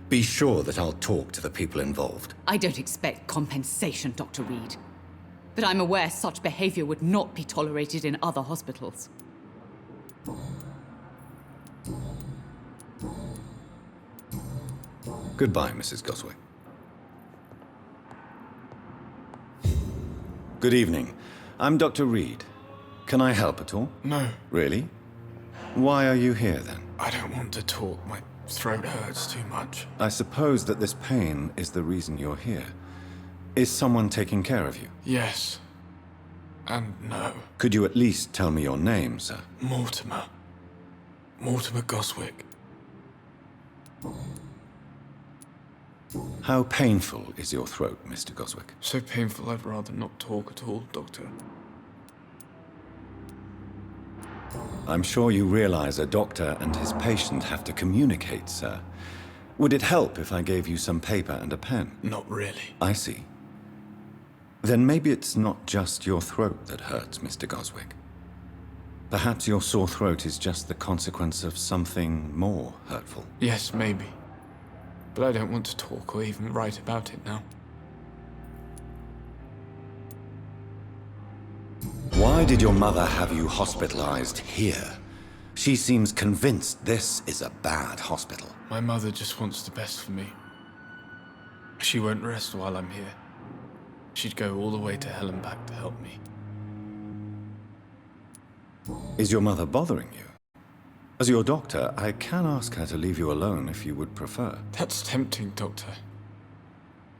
Be sure that I'll talk to the people involved. I don't expect compensation, Dr. Reed. But I'm aware such behavior would not be tolerated in other hospitals. Goodbye, Mrs. Goswick. Good evening. I'm Dr. Reed. Can I help at all? No. Really? Why are you here, then? I don't want to talk. My throat hurts too much. I suppose that this pain is the reason you're here. Is someone taking care of you? Yes. And no. Could you at least tell me your name, sir? Mortimer. Mortimer Goswick. How painful is your throat, Mr. Goswick? So painful I'd rather not talk at all, Doctor. I'm sure you realize a doctor and his patient have to communicate, sir. Would it help if I gave you some paper and a pen? Not really. I see. Then maybe it's not just your throat that hurts, Mr. Goswick. Perhaps your sore throat is just the consequence of something more hurtful. Yes, maybe. But I don't want to talk or even write about it now. Why did your mother have you hospitalized here? She seems convinced this is a bad hospital. My mother just wants the best for me. She won't rest while I'm here. She'd go all the way to hell and back to help me. Is your mother bothering you? As your doctor, I can ask her to leave you alone if you would prefer. That's tempting, Doctor.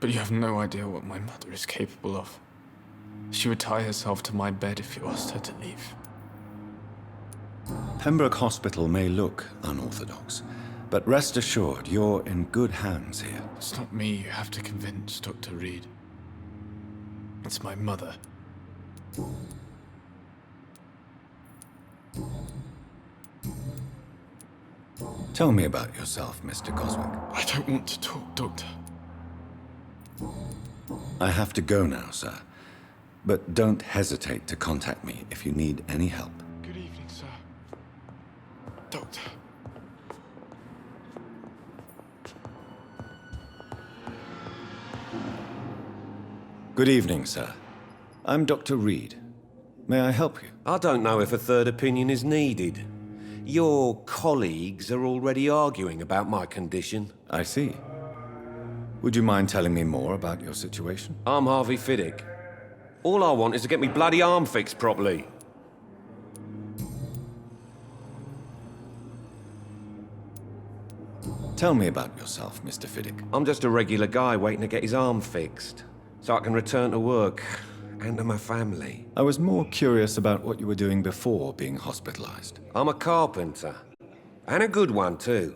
But you have no idea what my mother is capable of. She would tie herself to my bed if you asked her to leave. Pembroke Hospital may look unorthodox, but rest assured you're in good hands here. It's not me you have to convince, Dr. Reed. It's my mother. Tell me about yourself, Mr. Goswick. I don't want to talk, Doctor. I have to go now, sir. But don't hesitate to contact me if you need any help. Good evening, sir. Doctor. Good evening, sir. I'm Dr. Reed. May I help you? I don't know if a third opinion is needed. Your colleagues are already arguing about my condition. I see. Would you mind telling me more about your situation? I'm Harvey Fiddick. All I want is to get me bloody arm fixed properly. Tell me about yourself, Mr. Fiddick. I'm just a regular guy waiting to get his arm fixed, so I can return to work and to my family. I was more curious about what you were doing before being hospitalized. I'm a carpenter, and a good one too.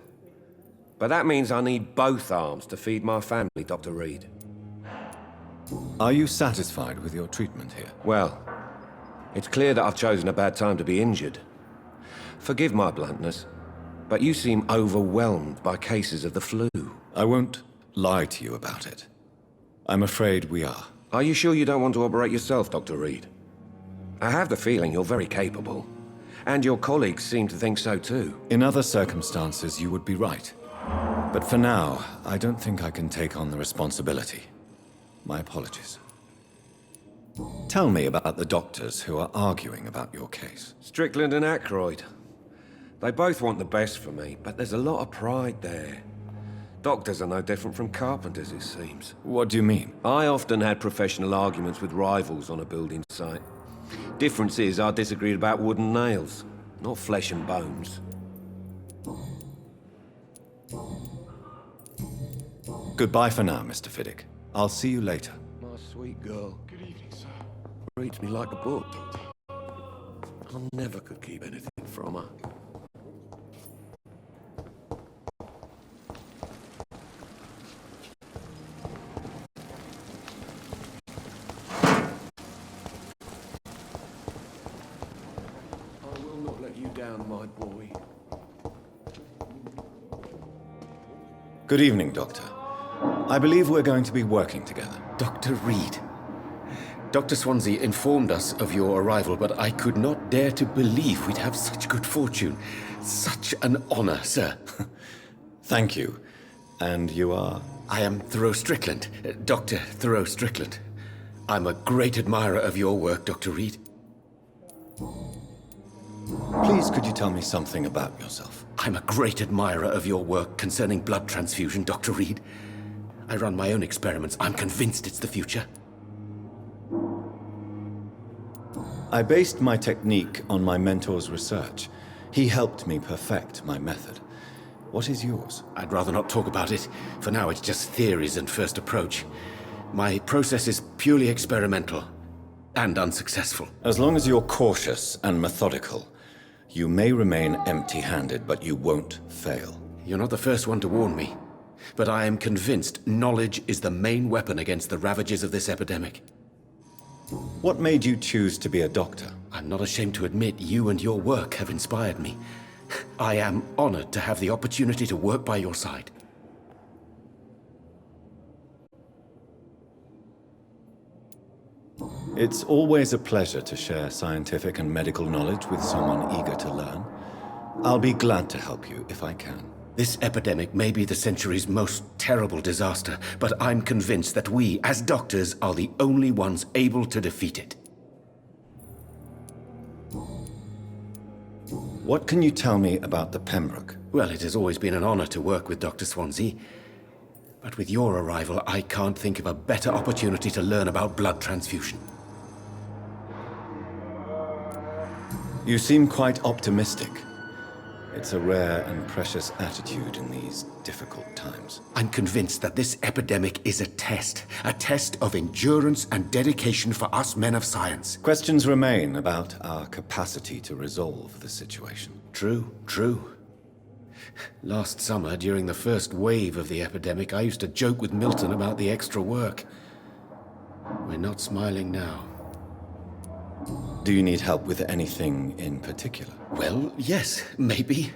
But that means I need both arms to feed my family, Dr. Reed. Are you satisfied with your treatment here? Well, it's clear that I've chosen a bad time to be injured. Forgive my bluntness, but you seem overwhelmed by cases of the flu. I won't lie to you about it. I'm afraid we are. Are you sure you don't want to operate yourself, Dr. Reed? I have the feeling you're very capable, and your colleagues seem to think so too. In other circumstances, you would be right. But for now, I don't think I can take on the responsibility. My apologies. Tell me about the doctors who are arguing about your case. Strickland and Aykroyd. They both want the best for me, but there's a lot of pride there. Doctors are no different from carpenters, it seems. What do you mean? I often had professional arguments with rivals on a building site. Difference is I disagreed about wooden nails, not flesh and bones. Goodbye for now, Mr. Fiddick. I'll see you later. My sweet girl. Good evening, sir. Reads me like a book. I never could keep anything from her. I will not let you down, my boy. Good evening, Doctor. I believe we're going to be working together. Dr. Reed. Dr. Swansea informed us of your arrival, but I could not dare to believe we'd have such good fortune. Such an honor, sir. Thank you. And you are? I am Thoreau Strickland, Dr. Thoreau Strickland. I'm a great admirer of your work, Dr. Reed. Please, could you tell me something about yourself? I'm a great admirer of your work concerning blood transfusion, Dr. Reed. I run my own experiments. I'm convinced it's the future. I based my technique on my mentor's research. He helped me perfect my method. What is yours? I'd rather not talk about it. For now, it's just theories and first approach. My process is purely experimental and unsuccessful. As long as you're cautious and methodical, you may remain empty-handed, but you won't fail. You're not the first one to warn me, but I am convinced knowledge is the main weapon against the ravages of this epidemic. What made you choose to be a doctor? I'm not ashamed to admit you and your work have inspired me. I am honored to have the opportunity to work by your side. It's always a pleasure to share scientific and medical knowledge with someone eager to learn. I'll be glad to help you if I can. This epidemic may be the century's most terrible disaster, but I'm convinced that we, as doctors, are the only ones able to defeat it. What can you tell me about the Pembroke? Well, it has always been an honor to work with Dr. Swansea. But with your arrival, I can't think of a better opportunity to learn about blood transfusion. You seem quite optimistic. It's a rare and precious attitude in these difficult times. I'm convinced that this epidemic is a test of endurance and dedication for us men of science. Questions remain about our capacity to resolve the situation. True. Last summer, during the first wave of the epidemic, I used to joke with Milton about the extra work. We're not smiling now. Do you need help with anything in particular? Well, yes, maybe.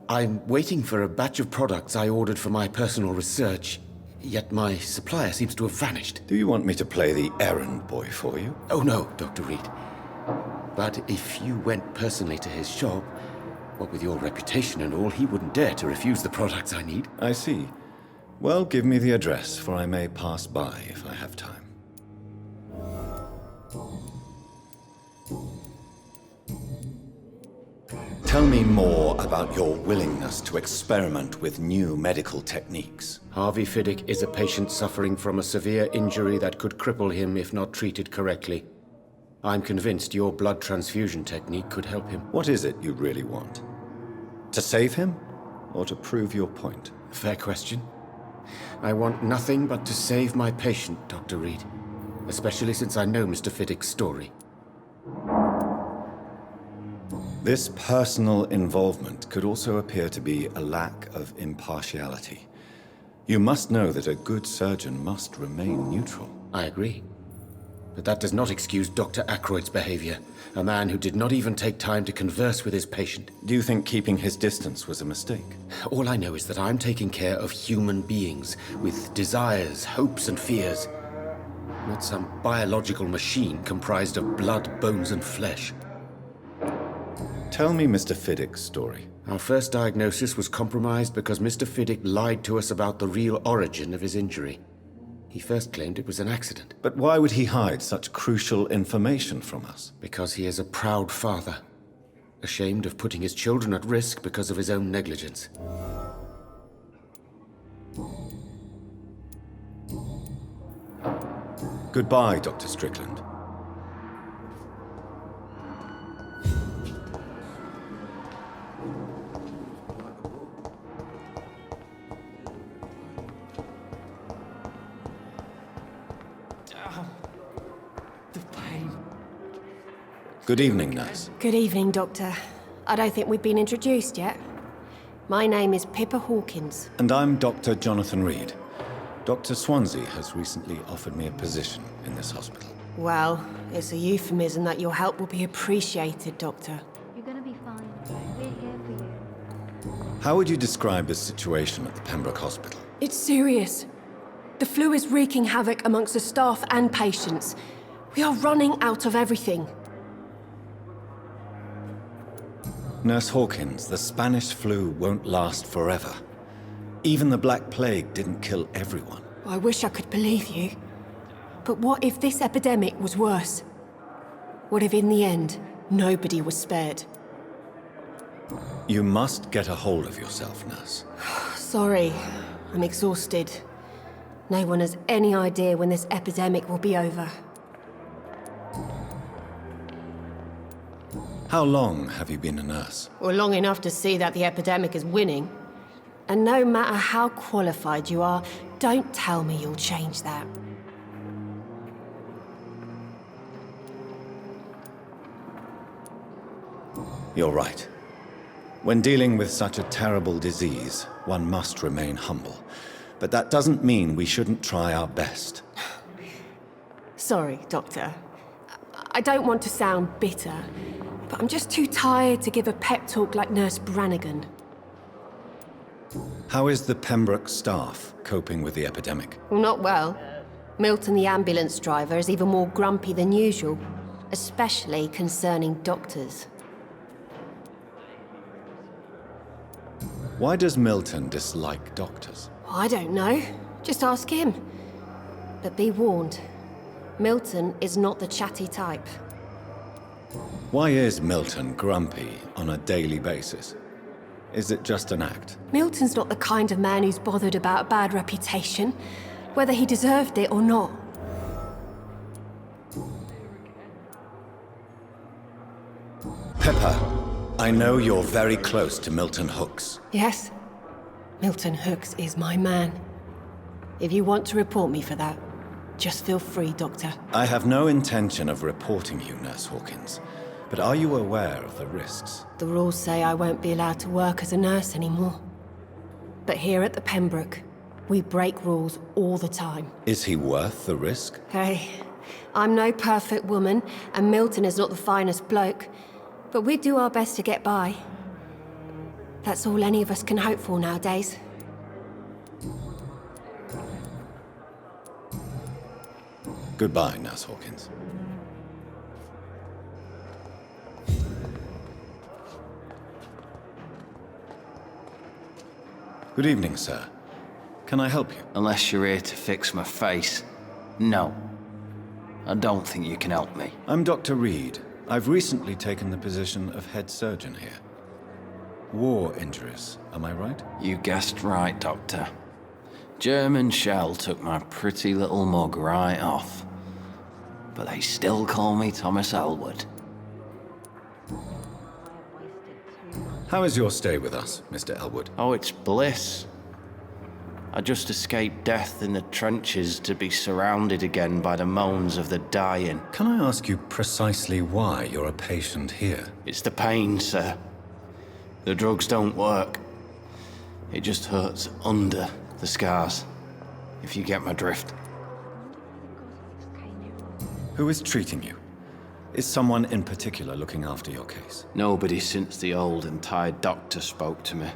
I'm waiting for a batch of products I ordered for my personal research, yet my supplier seems to have vanished. Do you want me to play the errand boy for you? Oh no, Dr. Reed. But if you went personally to his shop, what with your reputation and all, he wouldn't dare to refuse the products I need. I see. Well, give me the address, for I may pass by if I have time. Tell me more about your willingness to experiment with new medical techniques. Harvey Fiddick is a patient suffering from a severe injury that could cripple him if not treated correctly. I'm convinced your blood transfusion technique could help him. What is it you really want? To save him, or to prove your point? Fair question. I want nothing but to save my patient, Dr. Reed. Especially since I know Mr. Fiddick's story. This personal involvement could also appear to be a lack of impartiality. You must know that a good surgeon must remain neutral. I agree. But that does not excuse Dr. Ackroyd's behavior, a man who did not even take time to converse with his patient. Do you think keeping his distance was a mistake? All I know is that I'm taking care of human beings with desires, hopes, and fears. Not some biological machine comprised of blood, bones, and flesh. Tell me Mr. Fiddick's story. Our first diagnosis was compromised because Mr. Fiddick lied to us about the real origin of his injury. He first claimed it was an accident. But why would he hide such crucial information from us? Because he is a proud father, ashamed of putting his children at risk because of his own negligence. Goodbye, Dr. Strickland. Good evening, nurse. Good evening, Doctor. I don't think we've been introduced yet. My name is Pippa Hawkins. And I'm Dr. Jonathan Reed. Dr. Swansea has recently offered me a position in this hospital. Well, it's a euphemism that your help will be appreciated, Doctor. You're gonna be fine. We're here for you. How would you describe the situation at the Pembroke Hospital? It's serious. The flu is wreaking havoc amongst the staff and patients. We are running out of everything. Nurse Hawkins, the Spanish flu won't last forever. Even the Black Plague didn't kill everyone. I wish I could believe you. But what if this epidemic was worse? What if in the end, nobody was spared? You must get a hold of yourself, nurse. Sorry, I'm exhausted. No one has any idea when this epidemic will be over. How long have you been a nurse? Well, long enough to see that the epidemic is winning. And no matter how qualified you are, don't tell me you'll change that. You're right. When dealing with such a terrible disease, one must remain humble. But that doesn't mean we shouldn't try our best. Sorry, Doctor. I don't want to sound bitter, but I'm just too tired to give a pep talk like Nurse Brannigan. How is the Pembroke staff coping with the epidemic? Well, not well. Milton, the ambulance driver, is even more grumpy than usual, especially concerning doctors. Why does Milton dislike doctors? I don't know. Just ask him. But be warned, Milton is not the chatty type. Why is Milton grumpy on a daily basis? Is it just an act? Milton's not the kind of man who's bothered about a bad reputation, whether he deserved it or not. Pepper, I know you're very close to Milton Hooks. Yes, Milton Hooks is my man. If you want to report me for that, just feel free, Doctor. I have no intention of reporting you, Nurse Hawkins. But are you aware of the risks? The rules say I won't be allowed to work as a nurse anymore. But here at the Pembroke, we break rules all the time. Is he worth the risk? Hey, I'm no perfect woman, and Milton is not the finest bloke. But we do our best to get by. That's all any of us can hope for nowadays. Goodbye, Nurse Hawkins. Good evening, sir. Can I help you? Unless you're here to fix my face. No. I don't think you can help me. I'm Dr. Reed. I've recently taken the position of head surgeon here. War injuries, am I right? You guessed right, Doctor. German shell took my pretty little mug right off. But they still call me Thomas Elwood. How is your stay with us, Mr. Elwood? Oh, it's bliss. I just escaped death in the trenches to be surrounded again by the moans of the dying. Can I ask you precisely why you're a patient here? It's the pain, sir. The drugs don't work. It just hurts under the scars, if you get my drift. Who is treating you? Is someone in particular looking after your case? Nobody since the old and tired doctor spoke to me.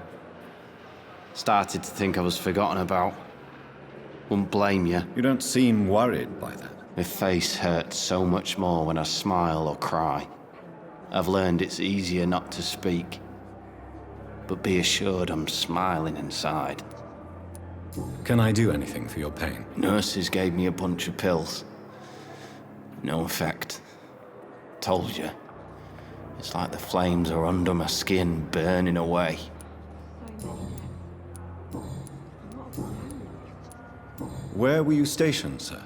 Started to think I was forgotten about. Wouldn't blame you. You don't seem worried by that. My face hurts so much more when I smile or cry. I've learned it's easier not to speak. But be assured I'm smiling inside. Can I do anything for your pain? Nurses gave me a bunch of pills. No effect. Told you. It's like the flames are under my skin, burning away. Where were you stationed, sir?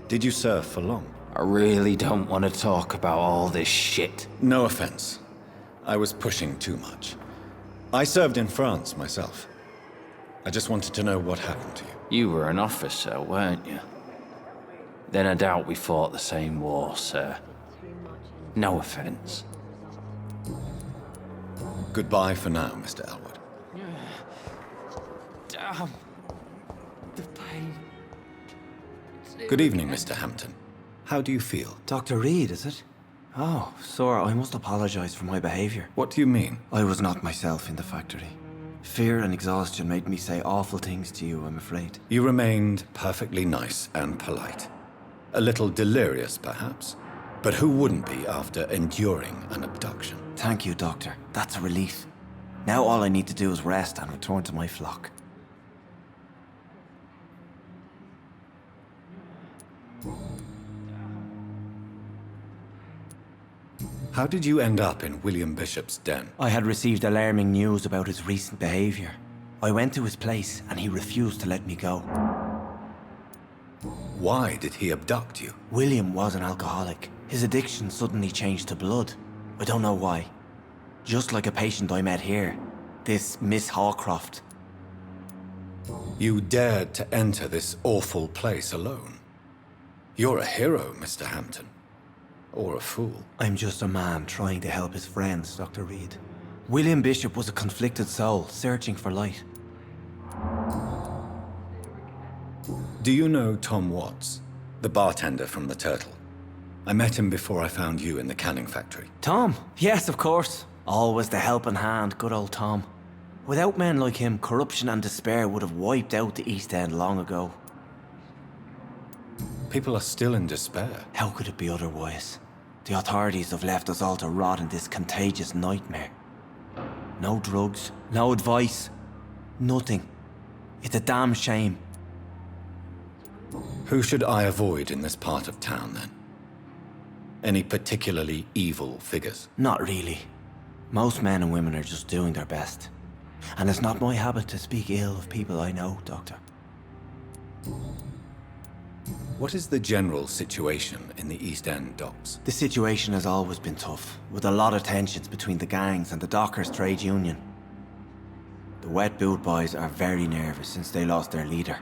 Did you serve for long? I really don't want to talk about all this shit. No offense. I was pushing too much. I served in France myself. I just wanted to know what happened to you. You were an officer, weren't you? Then I doubt we fought the same war, sir. No offense. Goodbye for now, Mr. Elwood. Damn. The pain. Good evening, Mr. Hampton. How do you feel? Dr. Reed, is it? Oh, Sora, I must apologize for my behavior. What do you mean? I was not myself in the factory. Fear and exhaustion made me say awful things to you, I'm afraid. You remained perfectly nice and polite. A little delirious, perhaps. But who wouldn't be after enduring an abduction? Thank you, Doctor. That's a relief. Now all I need to do is rest and return to my flock. How did you end up in William Bishop's den? I had received alarming news about his recent behavior. I went to his place and he refused to let me go. Why did he abduct you? William was an alcoholic. His addiction suddenly changed to blood. I don't know why. Just like a patient I met here. This Miss Hawcroft. You dared to enter this awful place alone. You're a hero, Mr. Hampton. Or a fool. I'm just a man trying to help his friends, Dr. Reed. William Bishop was a conflicted soul, searching for light. Do you know Tom Watts, the bartender from the Turtle? I met him before I found you in the canning factory. Tom? Yes, of course. Always the helping hand, good old Tom. Without men like him, corruption and despair would have wiped out the East End long ago. People are still in despair. How could it be otherwise? The authorities have left us all to rot in this contagious nightmare. No drugs, no advice, nothing. It's a damn shame. Who should I avoid in this part of town, then? Any particularly evil figures? Not really. Most men and women are just doing their best. And it's not my habit to speak ill of people I know, Doctor. What is the general situation in the East End docks? The situation has always been tough, with a lot of tensions between the gangs and the dockers' trade union. The wet boot boys are very nervous since they lost their leader.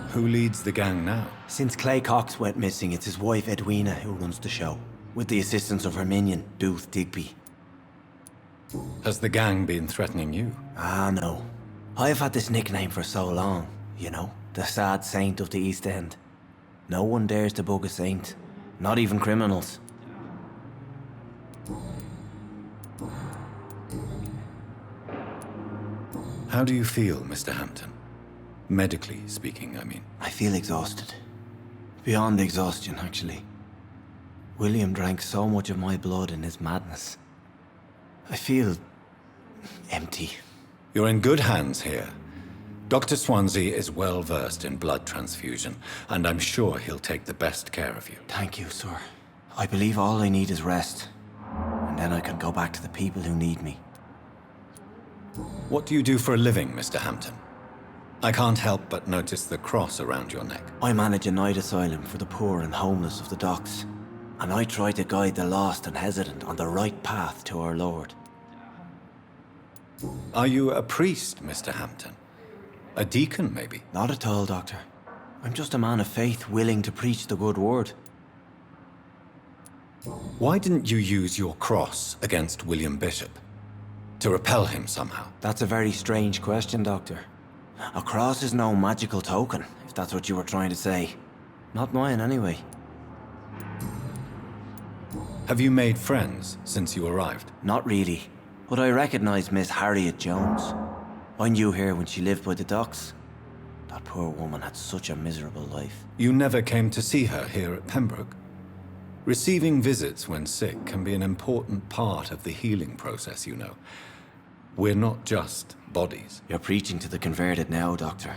Who leads the gang now? Since Clay Cox went missing, it's his wife Edwina who runs the show, with the assistance of her minion, Booth Digby. Has the gang been threatening you? Ah, no. I've had this nickname for so long, you know, the sad saint of the East End. No one dares to bug a saint, not even criminals. How do you feel, Mr. Hampton? Medically speaking, I mean. I feel exhausted. Beyond exhaustion, actually. William drank so much of my blood in his madness. I feel empty. You're in good hands here. Dr. Swansea is well versed in blood transfusion, and I'm sure he'll take the best care of you. Thank you, sir. I believe all I need is rest. And then I can go back to the people who need me. What do you do for a living, Mr. Hampton? I can't help but notice the cross around your neck. I manage a night asylum for the poor and homeless of the docks. And I try to guide the lost and hesitant on the right path to our Lord. Are you a priest, Mr. Hampton? A deacon, maybe? Not at all, Doctor. I'm just a man of faith willing to preach the good word. Why didn't you use your cross against William Bishop? To repel him somehow? That's a very strange question, Doctor. A cross is no magical token, if that's what you were trying to say. Not mine, anyway. Have you made friends since you arrived? Not really, but I recognize Miss Harriet Jones. I knew her when she lived by the docks. That poor woman had such a miserable life. You never came to see her here at Pembroke? Receiving visits when sick can be an important part of the healing process, you know. We're not just bodies. You're preaching to the converted now, Doctor.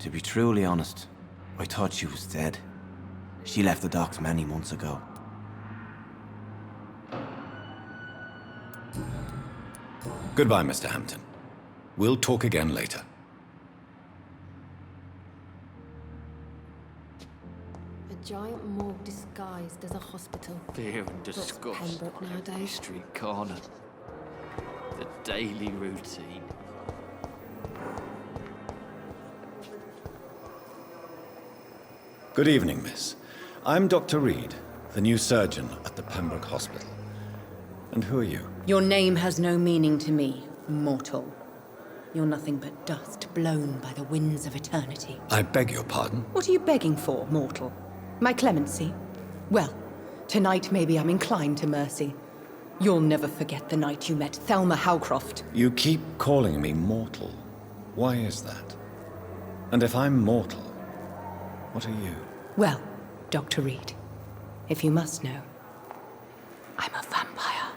To be truly honest, I thought she was dead. She left the docks many months ago. Goodbye, Mr. Hampton. We'll talk again later. A giant morgue disguised as a hospital. Fear and disgust Pembroke on every nowadays. street corner. The daily routine. Good evening, miss. I'm Dr. Reed, the new surgeon at the Pembroke Hospital. And who are you? Your name has no meaning to me, mortal. You're nothing but dust blown by the winds of eternity. I beg your pardon? What are you begging for, mortal? My clemency? Well, tonight maybe I'm inclined to mercy. You'll never forget the night you met Thelma Howcroft. You keep calling me mortal. Why is that? And if I'm mortal, what are you? Well, Dr. Reed, if you must know, I'm a vampire.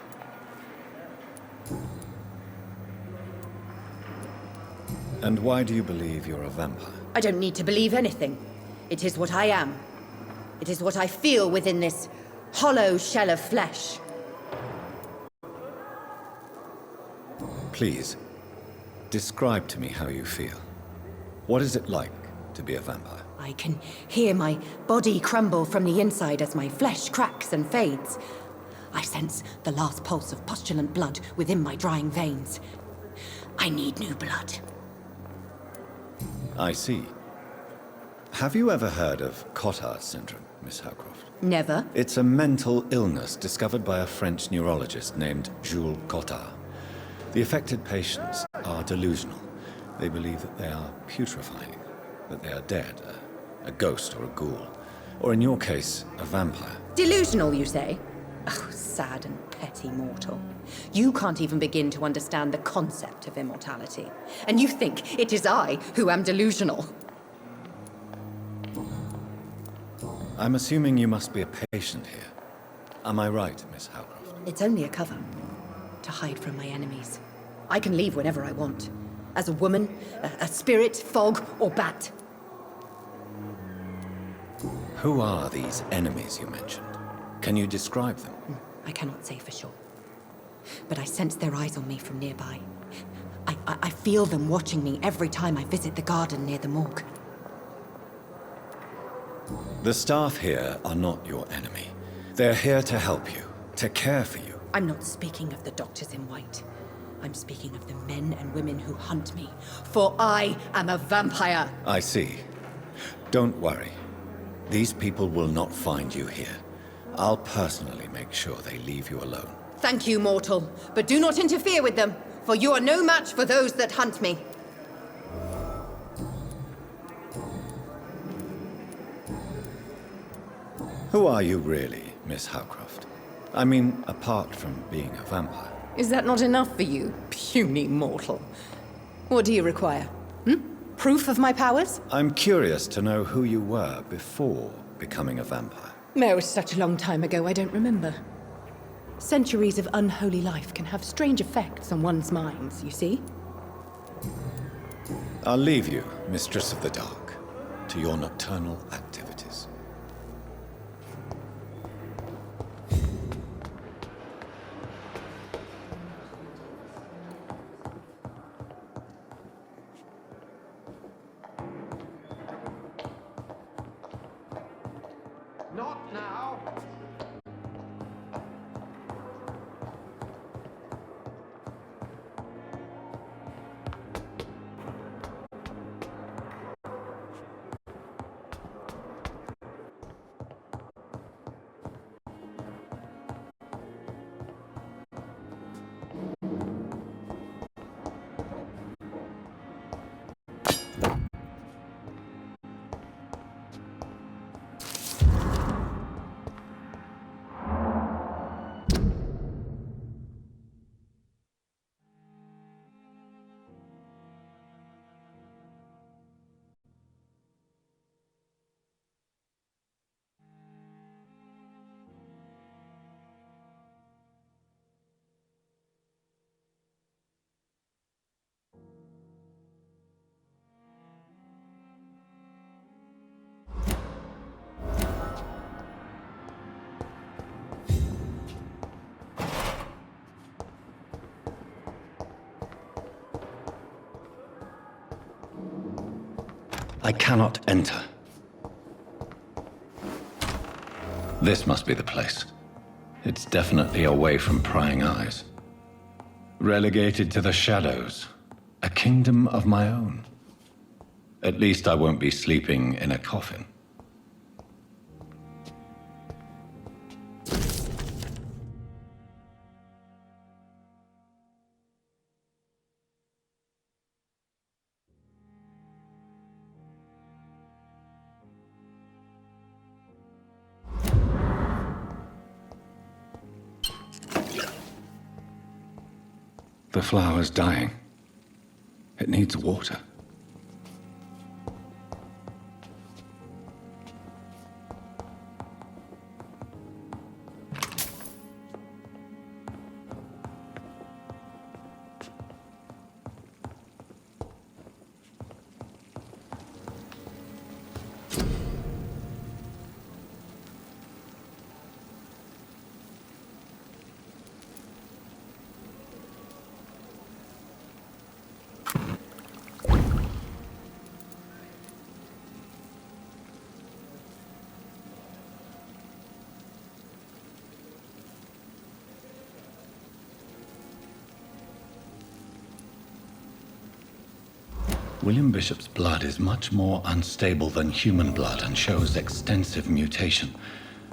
And why do you believe you're a vampire? I don't need to believe anything. It is what I am. It is what I feel within this hollow shell of flesh. Please, describe to me how you feel. What is it like to be a vampire? I can hear my body crumble from the inside as my flesh cracks and fades. I sense the last pulse of pustulant blood within my drying veins. I need new blood. I see. Have you ever heard of Cotard syndrome, Miss Howcroft? Never. It's a mental illness discovered by a French neurologist named Jules Cotard. The affected patients are delusional. They believe that they are putrefying, that they are dead, a ghost or a ghoul, or in your case, a vampire. Delusional, you say? Oh, sad and petty mortal. You can't even begin to understand the concept of immortality. And you think it is I who am delusional. I'm assuming you must be a patient here. Am I right, Miss Howcroft? It's only a cover. To hide from my enemies. I can leave whenever I want. As a woman, a spirit, fog, or bat. Who are these enemies you mentioned? Can you describe them? I cannot say for sure. But I sense their eyes on me from nearby. I feel them watching me every time I visit the garden near the morgue. The staff here are not your enemy. They're here to help you, to care for you. I'm not speaking of the doctors in white. I'm speaking of the men and women who hunt me. For I am a vampire! I see. Don't worry. These people will not find you here. I'll personally make sure they leave you alone. Thank you, mortal. But do not interfere with them, for you are no match for those that hunt me. Who are you really, Miss Howcroft? I mean, apart from being a vampire. Is that not enough for you, puny mortal? What do you require? Proof of my powers? I'm curious to know who you were before becoming a vampire. It was such a long time ago, I don't remember. Centuries of unholy life can have strange effects on one's minds, you see? I'll leave you, Mistress of the Dark, to your nocturnal activities. Not now! I cannot enter. This must be the place. It's definitely away from prying eyes. Relegated to the shadows. A kingdom of my own. At least I won't be sleeping in a coffin. The flower's dying. It needs water. William Bishop's blood is much more unstable than human blood and shows extensive mutation.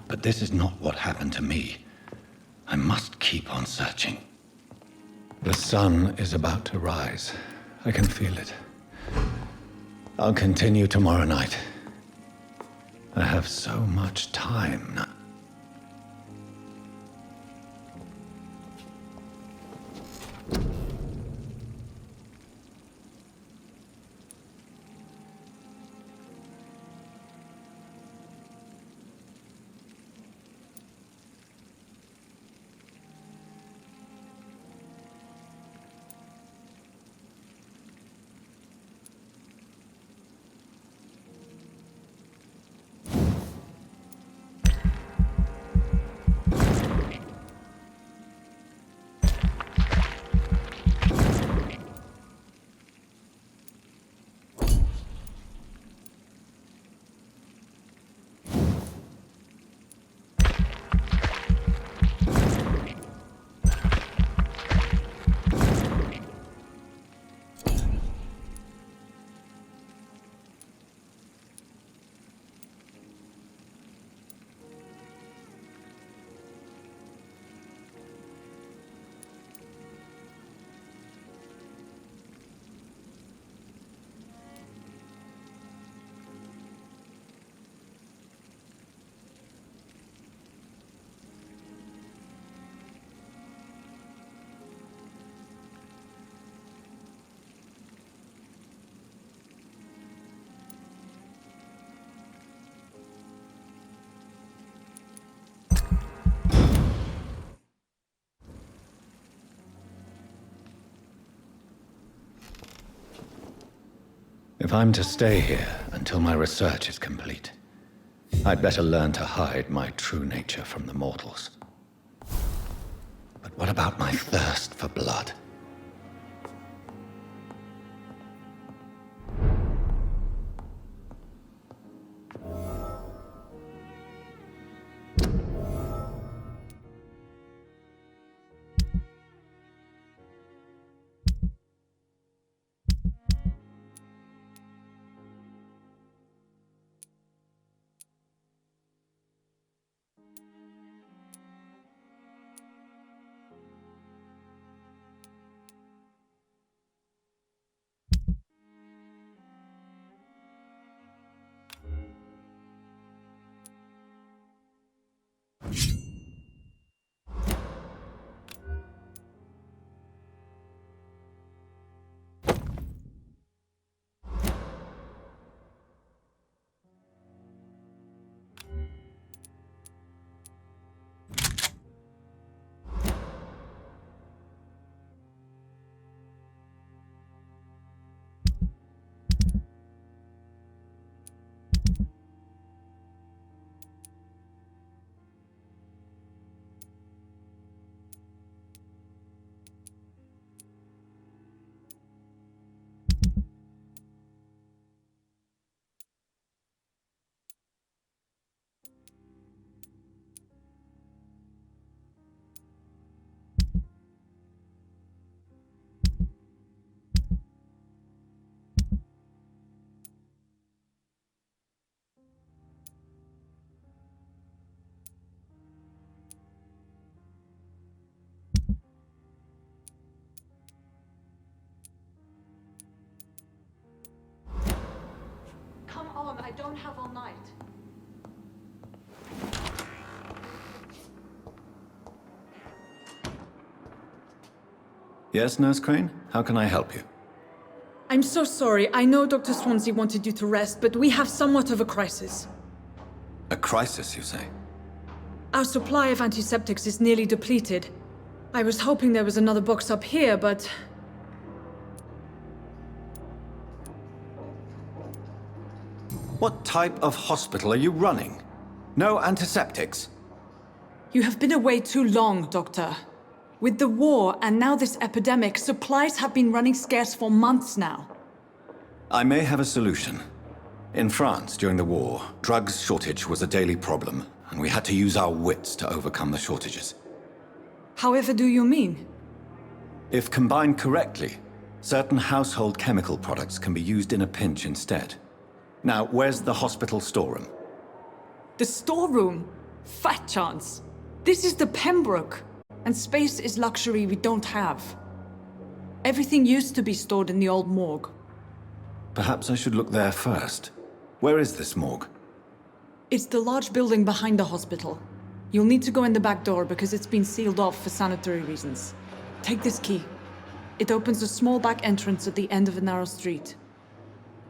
But this is not what happened to me. I must keep on searching. The sun is about to rise. I can feel it. I'll continue tomorrow night. I have so much time now. If I'm to stay here until my research is complete, I'd better learn to hide my true nature from the mortals. But what about my thirst for blood? I don't have all night. Yes, Nurse Crane? How can I help you? I'm so sorry. I know Dr. Swansea wanted you to rest, but we have somewhat of a crisis. A crisis, you say? Our supply of antiseptics is nearly depleted. I was hoping there was another box up here, but... What type of hospital are you running? No antiseptics? You have been away too long, Doctor. With the war and now this epidemic, supplies have been running scarce for months now. I may have a solution. In France, during the war, drugs shortage was a daily problem, and we had to use our wits to overcome the shortages. However do you mean? If combined correctly, Certain household chemical products can be used in a pinch instead. Now, where's the hospital storeroom? The storeroom? Fat chance. This is the Pembroke, and space is luxury we don't have. Everything used to be stored in the old morgue. Perhaps I should look there first. Where is this morgue? It's the large building behind the hospital. You'll need to go in the back door because it's been sealed off for sanitary reasons. Take this key. It opens a small back entrance at the end of a narrow street.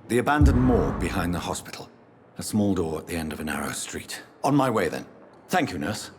The abandoned morgue behind the hospital. A small door at the end of a narrow street. On my way then. Thank you, nurse.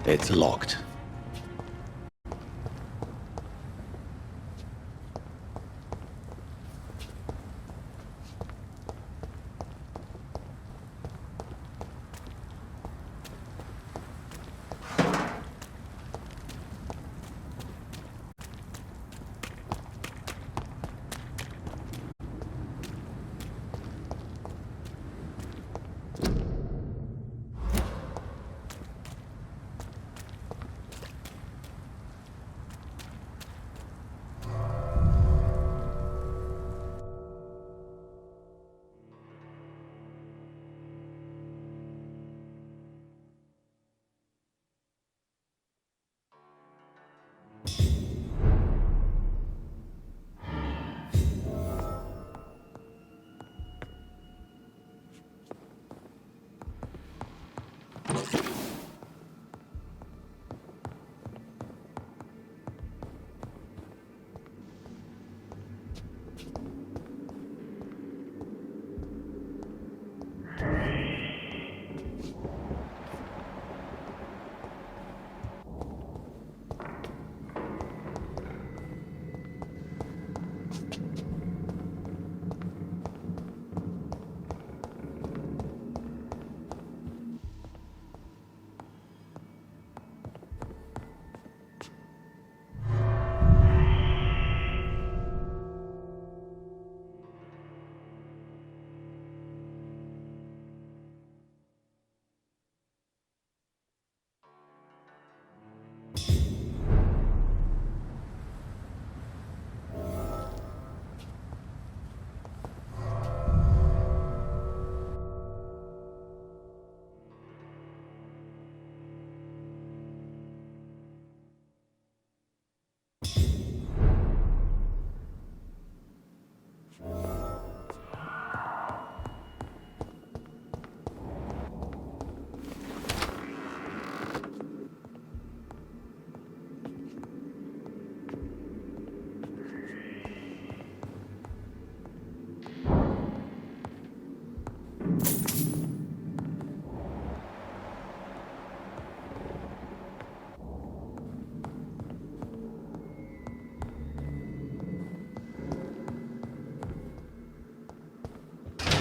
It's locked.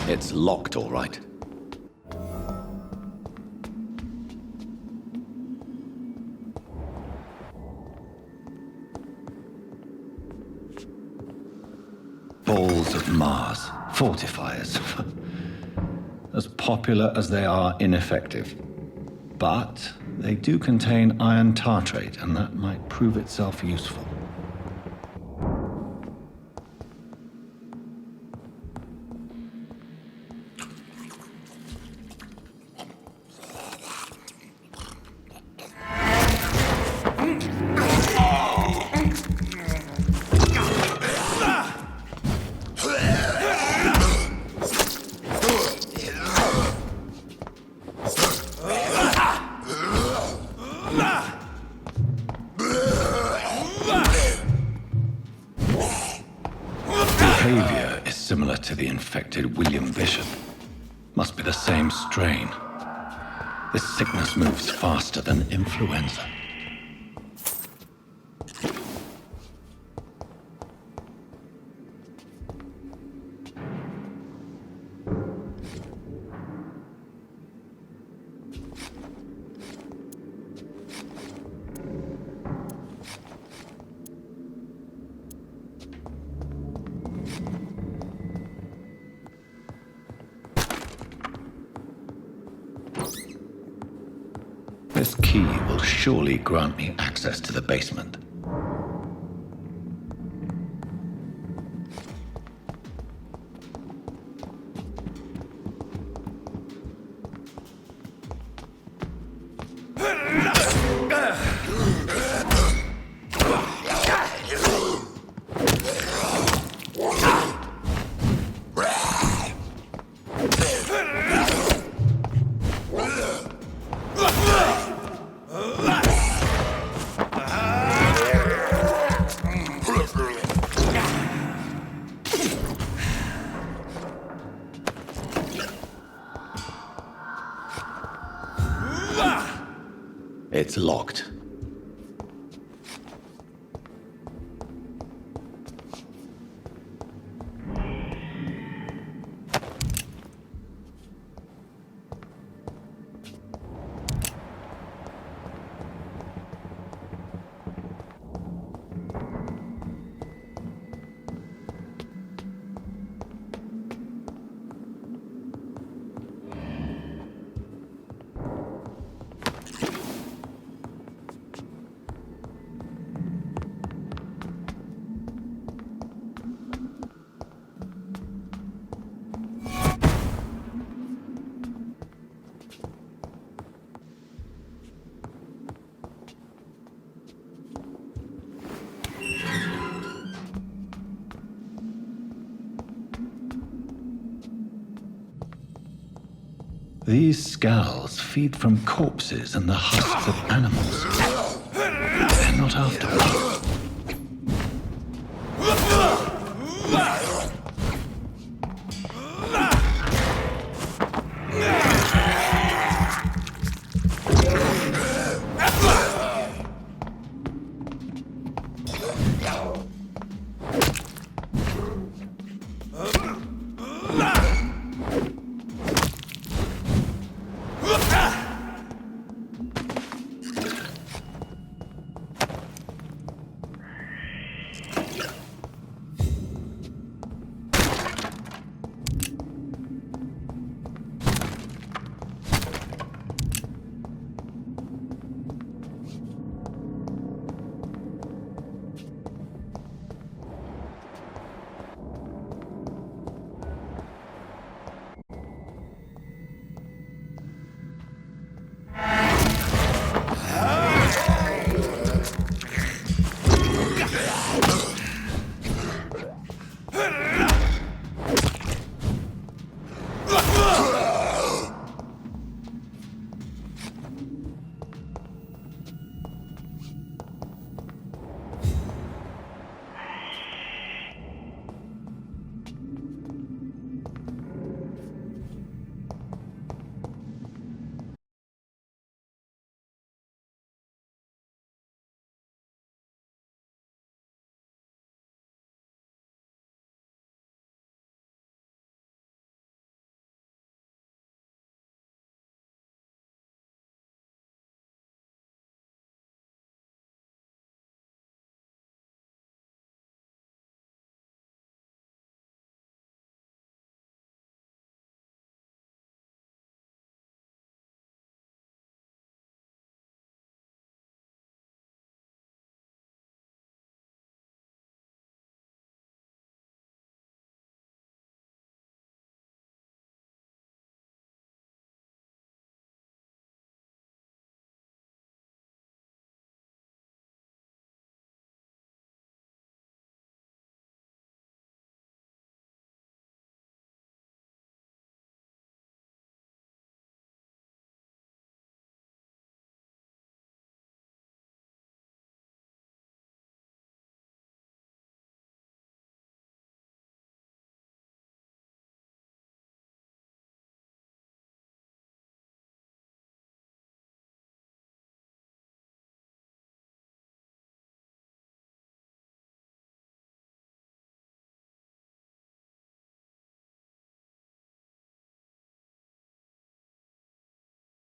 It's locked, all right. Balls of Mars. Fortifiers. As popular as they are ineffective. But they do contain iron tartrate, and that might prove itself useful. Behavior is similar to the infected William Bishop. Must be the same strain. This sickness moves faster than influenza. This key will surely grant me access to the basement. It's locked. These scowls feed from corpses and the husks of animals. They're not after me.